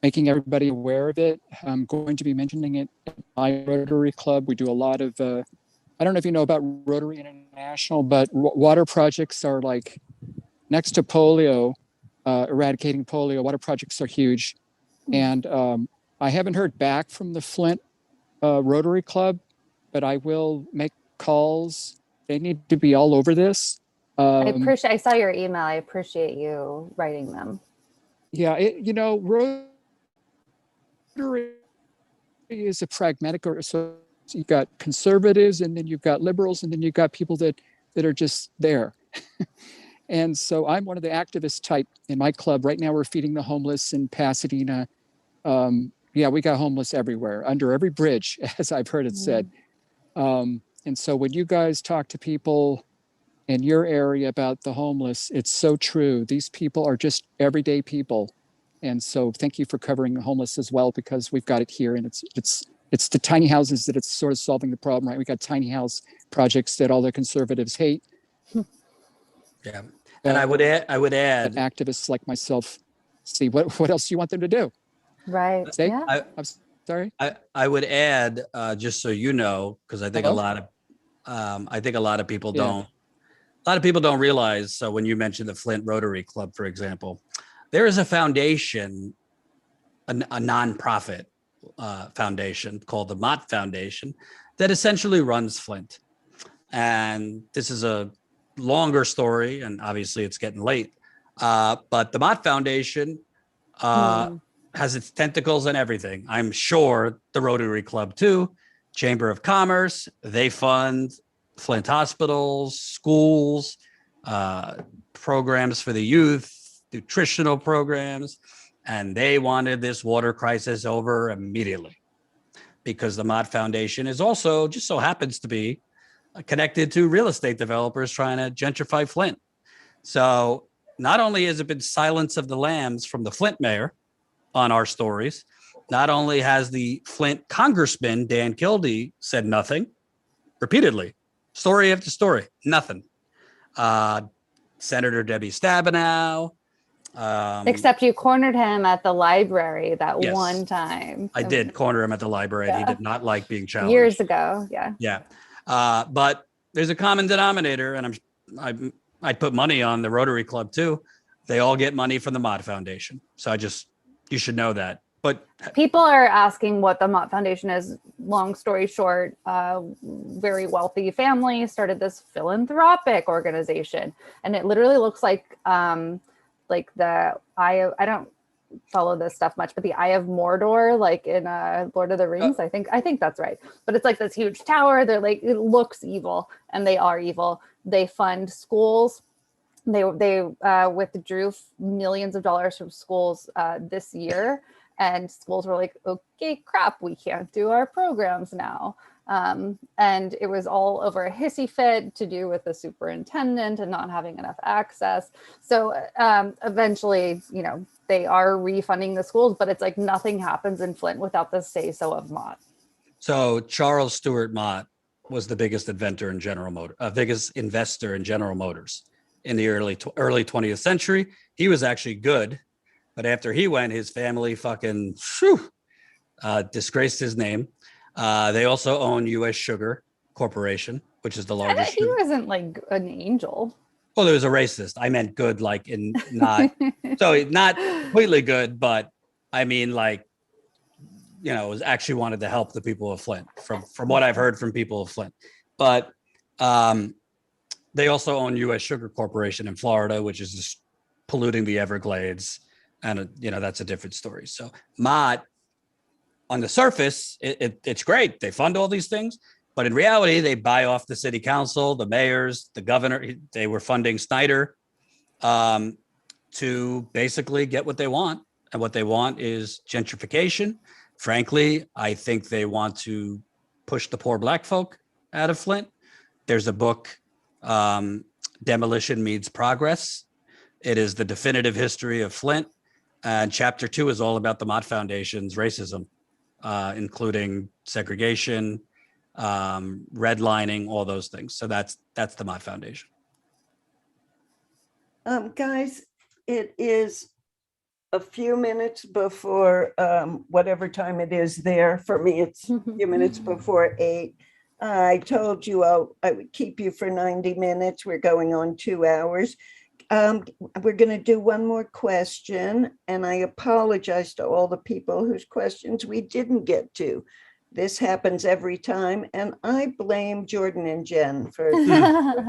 making everybody aware of it. I'm going to be mentioning it at my Rotary Club. We do a lot of, I don't know if you know about Rotary International, but water projects are like next to polio, eradicating polio. Water projects are huge. And I haven't heard back from the Flint Rotary Club, but I will make calls. They need to be all over this. I saw your email. I appreciate you writing them. Yeah, Rotary is a pragmatic, so you've got conservatives and then you've got liberals and then you've got people that are just there. And so I'm one of the activist type in my club. Right now we're feeding the homeless in Pasadena. We got homeless everywhere, under every bridge, as I've heard it said. And so when you guys talk to people in your area about the homeless, it's so true. These people are just everyday people. And so thank you for covering the homeless as well, because we've got it here, and it's the tiny houses that it's sort of solving the problem, right? We got tiny house projects that all the conservatives hate. Yeah. And I would add activists like myself see what else do you want them to do? Right. Say? Yeah. I'm sorry. I would add, just so you know, because I think a lot of people don't. A lot of people don't realize. So when you mentioned the Flint Rotary Club, for example, there is a foundation, a nonprofit foundation called the Mott Foundation that essentially runs Flint. And this is a longer story, and obviously it's getting late. But the Mott Foundation has its tentacles in everything. I'm sure the Rotary Club too, Chamber of Commerce, they fund Flint hospitals, schools, programs for the youth, nutritional programs, and they wanted this water crisis over immediately because the Mott Foundation is also, just so happens to be, connected to real estate developers trying to gentrify Flint. So not only has it been silence of the lambs from the Flint mayor on our stories, not only has the Flint congressman, Dan Kildee, said nothing repeatedly, story after story, nothing. Senator Debbie Stabenow. Except you cornered him at the library that Yes. one time. I did corner him at the library. And he Yeah. did not like being challenged. Years ago. Yeah. Yeah. But there's a common denominator, and I'd put money on the Rotary Club too. They all get money from the Mott Foundation. So you should know that. But People are asking what the Mott Foundation is. Long story short, very wealthy family started this philanthropic organization, and it literally looks like the I don't follow this stuff much, but the Eye of Mordor, like in Lord of the Rings. I think that's right. But it's like this huge tower. They're like, it looks evil, and they are evil. They fund schools. They withdrew millions of dollars from schools this year. And schools were like, okay, crap, we can't do our programs now. And it was all over a hissy fit to do with the superintendent and not having enough access. So eventually, they are refunding the schools, but it's like nothing happens in Flint without the say-so of Mott. so Charles Stewart Mott was the biggest investor in General Motors in the early 20th century. He was actually good. But after he went, his family fucking disgraced his name. They also own U.S. Sugar Corporation, which is the largest. He wasn't like an angel. Well, there was a racist. I meant good, like in not so not completely good, but I mean like, was actually wanted to help the people of Flint from what I've heard from people of Flint. But they also own U.S. Sugar Corporation in Florida, which is just polluting the Everglades. And, that's a different story. So Mott, on the surface, it's great. They fund all these things. But in reality, they buy off the city council, the mayors, the governor. They were funding Snyder to basically get what they want. And what they want is gentrification. Frankly, I think they want to push the poor Black folk out of Flint. There's a book, Demolition Means Progress. It is the definitive history of Flint. And chapter 2 is all about the Mott Foundation's racism, including segregation, redlining, all those things. So that's the Mott Foundation. Guys, it is a few minutes before whatever time it is there. For me, it's a few minutes before 8. I told you I would keep you for 90 minutes. We're going on 2 hours. We're going to do one more question, and I apologize to all the people whose questions we didn't get to. This happens every time, and I blame Jordan and Jen for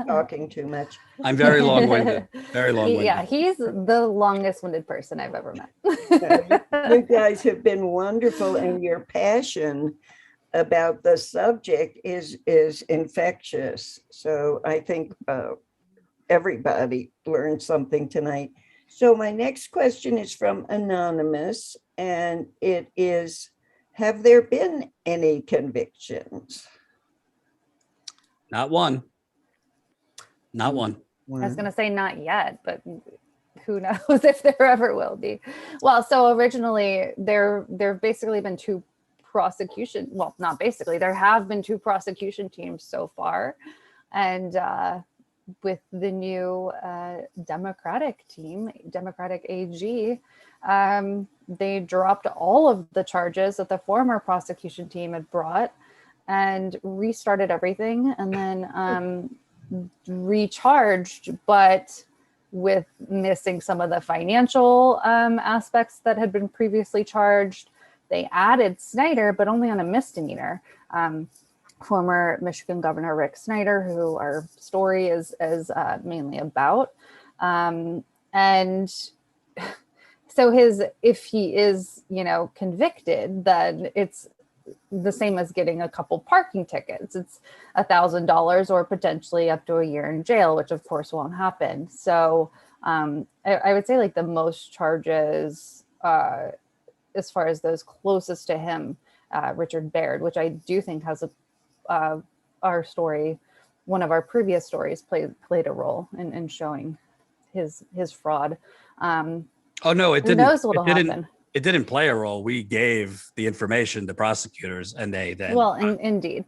talking too much. I'm very long-winded, very long-winded. Yeah, he's the longest-winded person I've ever met. You guys have been wonderful, and your passion about the subject is infectious. So I think everybody learned something tonight. So my next question is from Anonymous, and it is, have there been any convictions? Not one. Not one. I was going to say not yet, but who knows if there ever will be. Well, so originally there've basically been 2 prosecution. Well, not basically, there have been 2 prosecution teams so far. And with the new Democratic team, Democratic AG, they dropped all of the charges that the former prosecution team had brought and restarted everything, and then recharged, but with missing some of the financial aspects that had been previously charged. They added Snyder, but only on a misdemeanor. Former Michigan Governor Rick Snyder, who our story is mainly about. And so if he is, convicted, then it's the same as getting a couple parking tickets. It's $1,000 or potentially up to a year in jail, which of course won't happen. So I would say like the most charges, as far as those closest to him, Richard Baird, which I do think has our story, one of our previous stories played a role in showing his fraud. Oh no, it didn't. Who knows what'll happen? It didn't play a role. We gave the information to prosecutors, and they then. Well, indeed,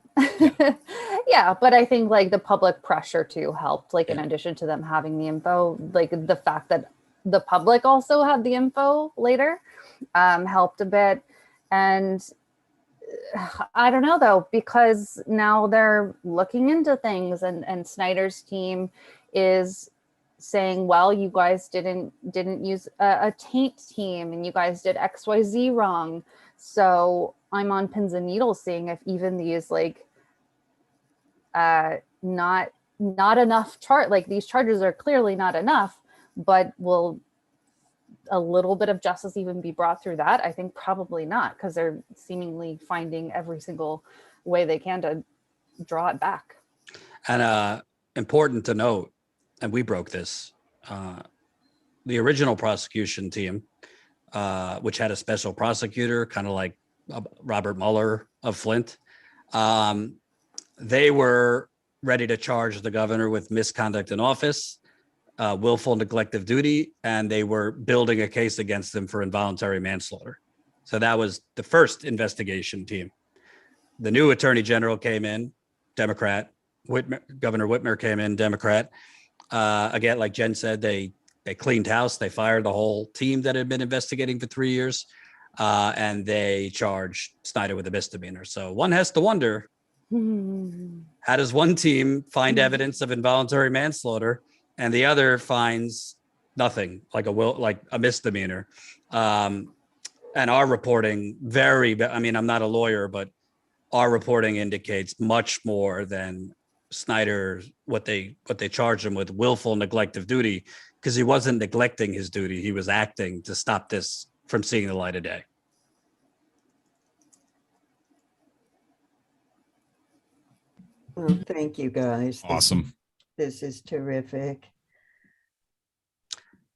yeah. But I think like the public pressure too helped. Like in addition to them having the info, like the fact that the public also had the info later helped a bit. And I don't know though, because now they're looking into things, and Snyder's team is saying, well, you guys didn't use a taint team, and you guys did XYZ wrong. So I'm on pins and needles seeing if even these like not enough like these charges are clearly not enough, but will a little bit of justice even be brought through that? I think probably not, because they're seemingly finding every single way they can to draw it back. And important to note, and we broke this, the original prosecution team, which had a special prosecutor, kind of like Robert Mueller of Flint, they were ready to charge the governor with misconduct in office, willful neglect of duty, and they were building a case against him for involuntary manslaughter. So that was the first investigation team. The new attorney general came in, Democrat. Governor Whitmer came in, Democrat. Again, like Jen said, they cleaned house. They fired the whole team that had been investigating for 3 years, and they charged Snyder with a misdemeanor. So one has to wonder, how does one team find evidence of involuntary manslaughter and the other finds nothing, like a misdemeanor? And our reporting I'm not a lawyer, but our reporting indicates much more than Snyder what they charged him with, willful neglect of duty, because he wasn't neglecting his duty. He was acting to stop this from seeing the light of day. Well, thank you guys. Awesome. This is terrific.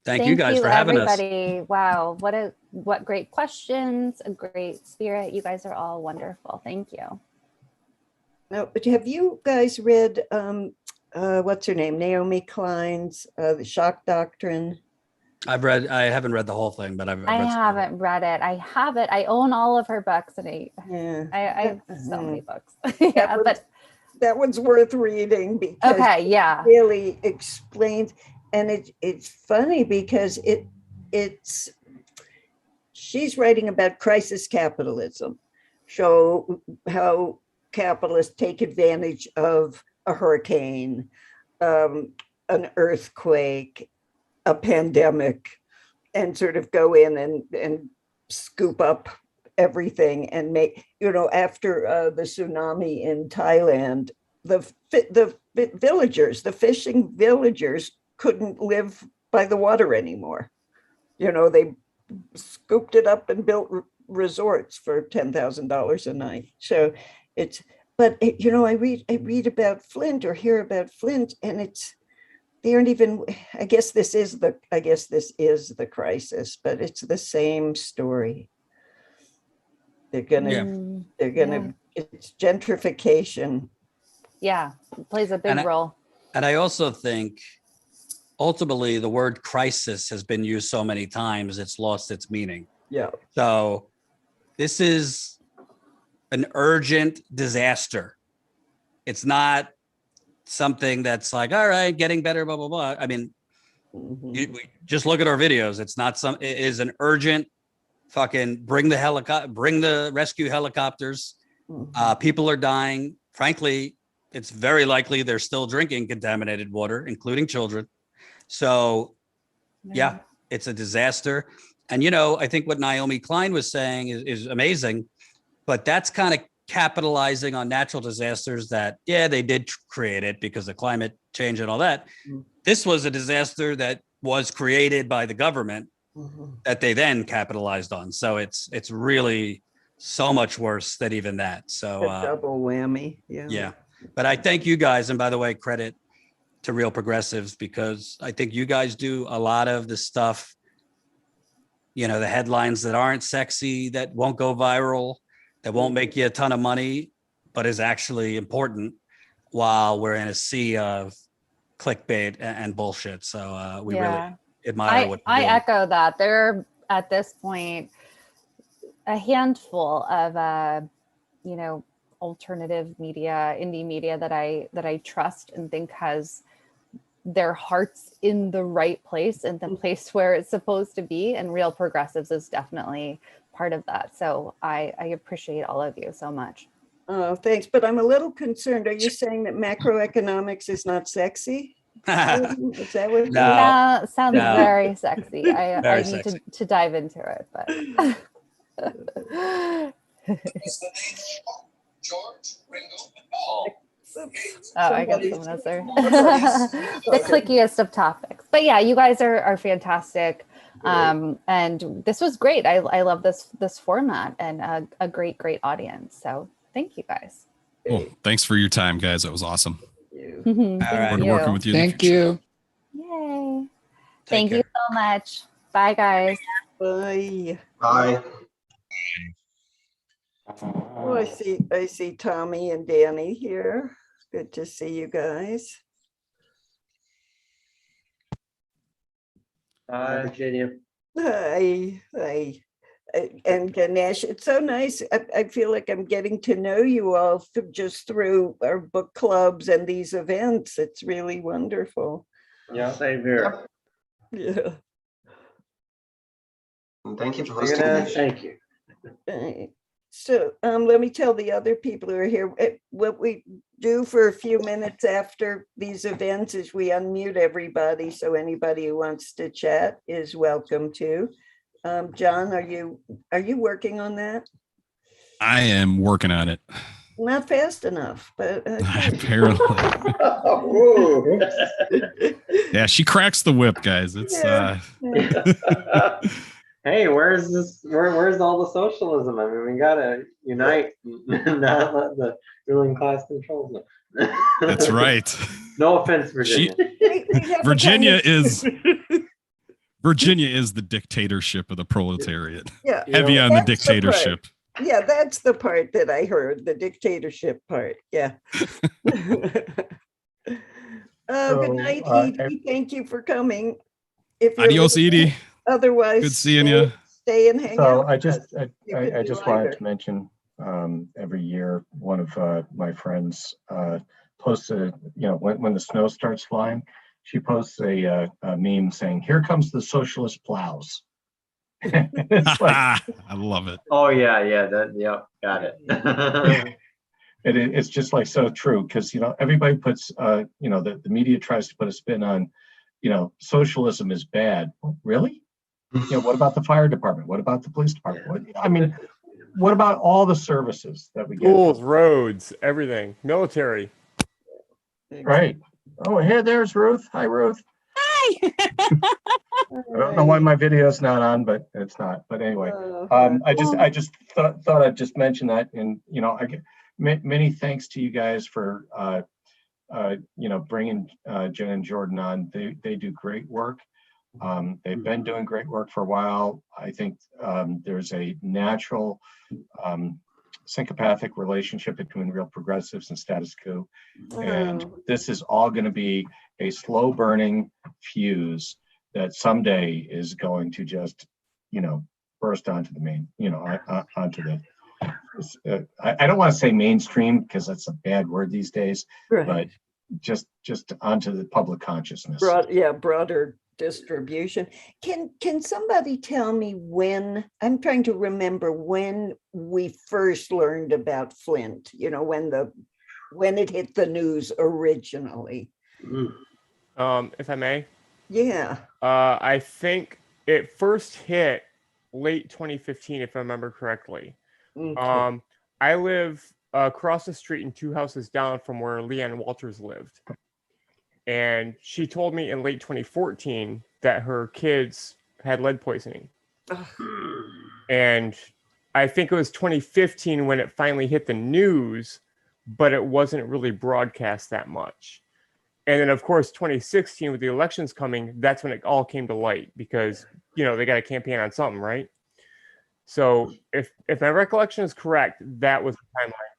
Thank you guys for having us. everybody. Wow, what great questions, a great spirit. You guys are all wonderful. Thank you. Now, but have you guys read what's her name, Naomi Klein's The Shock Doctrine? I haven't read the whole thing, but I've I read haven't read it. I have it. I own all of her books, and I have so many books. Yeah, but that one's worth reading because okay, yeah, it really explains, and it's funny because she's writing about crisis capitalism, show how capitalists take advantage of a hurricane, an earthquake, a pandemic, and sort of go in and scoop up everything and make, after the tsunami in Thailand, the villagers, the fishing villagers couldn't live by the water anymore. They scooped it up and built resorts for $10,000 a night. So but I read about Flint or hear about Flint, and they aren't even, I guess this is the crisis, but it's the same story. It's gentrification. Yeah, it plays a big role. And I also think ultimately the word crisis has been used so many times, it's lost its meaning. Yeah. So this is an urgent disaster. It's not something that's like, all right, getting better, blah, blah, blah. I mean, we just look at our videos. It is an urgent fucking bring the rescue helicopters. People are dying. Frankly, it's very likely they're still drinking contaminated water, including children. So yeah, it's a disaster. And, I think what Naomi Klein was saying is amazing, but that's kind of capitalizing on natural disasters that, they did create it because of climate change and all that. This was a disaster that was created by the government that they then capitalized on. So it's really so much worse than even that. So a double whammy. Yeah. But I thank you guys. And by the way, credit to Real Progressives, because I think you guys do a lot of the stuff, the headlines that aren't sexy, that won't go viral, that won't make you a ton of money, but is actually important while we're in a sea of clickbait and bullshit. So we really admire what you're I doing. echo that. There are at this point a handful of alternative media, indie media that I trust and think has their hearts in the right place and the place where it's supposed to be, and Real Progressives is definitely part of that. So I appreciate all of you so much. Oh, thanks. But I'm a little concerned. Are you saying that macroeconomics is not sexy? Is that what No, sounds very sexy. I need sexy. to dive into it, but I guess someone else there. The clickiest of topics. But yeah, you guys are fantastic. And this was great. I love this format and a great audience. So thank you guys. Cool. Thanks for your time, guys. That was awesome. All Look forward to working with you. Thank you. Yay. Take Thank care. you so much. Bye, guys. Bye. Bye. Oh, I see Tommy and Danny here. Good to see you guys. Hi, Virginia. Hi. And Ganesh, it's so nice. I feel like I'm getting to know you all just through our book clubs and these events. It's really wonderful. Yeah, same here. Yeah. Thank you for hosting. Thank you. So let me tell the other people who are here, what we do for a few minutes after these events is we unmute everybody. So anybody who wants to chat is welcome to. John, are you working on that? I am working on it. Not fast enough, but Apparently. Yeah, she cracks the whip, guys. It's Hey, where's this? Where's all the socialism? I mean, we gotta unite, and not let the ruling class control them. That's right. No offense, Virginia. Virginia is the dictatorship of the proletariat. Yeah, Heavy on the That's dictatorship. part. Yeah, that's the part that I heard, the dictatorship part. Yeah. Good night, Edie. Thank you for coming. If you're Adios, listening, Edie. Otherwise, Good seeing you. Stay and hang So out. I just wanted either. to mention every year one of my friends posts when the snow starts flying, she posts a meme saying, "Here comes the socialist plows." It's like, I love it. Oh yeah, got it. it's just like so true, because everybody puts the media tries to put a spin on socialism is bad. Really? What about the fire department? What about the police department? What about all the services that we get? Schools, roads, everything, military. Right. Oh, hey, there's Ruth. Hi, Ruth. Hi. I don't know why my video is not on, but it's not. But anyway, I just thought I'd just mention that, and I get many thanks to you guys for bringing Jen and Jordan on. They do great work. They've been doing great work for a while. I think there's a natural syncopathic relationship between real progressives and status quo. And this is all going to be a slow burning fuse that someday is going to just, burst onto the main, onto the, I don't want to say mainstream because that's a bad word these days, Right. but just onto the public consciousness. Broader distribution. Can somebody tell me when, I'm trying to remember when we first learned about Flint, when it hit the news originally? If I may. Yeah. I think it first hit late 2015, if I remember correctly. Okay. I live across the street and 2 houses down from where Leanne Walters lived. And she told me in late 2014 that her kids had lead poisoning. And I think it was 2015 when it finally hit the news, but it wasn't really broadcast that much. And then, of course, 2016 with the elections coming, that's when it all came to light because, they got a campaign on something, right? So if my recollection is correct, that was the timeline.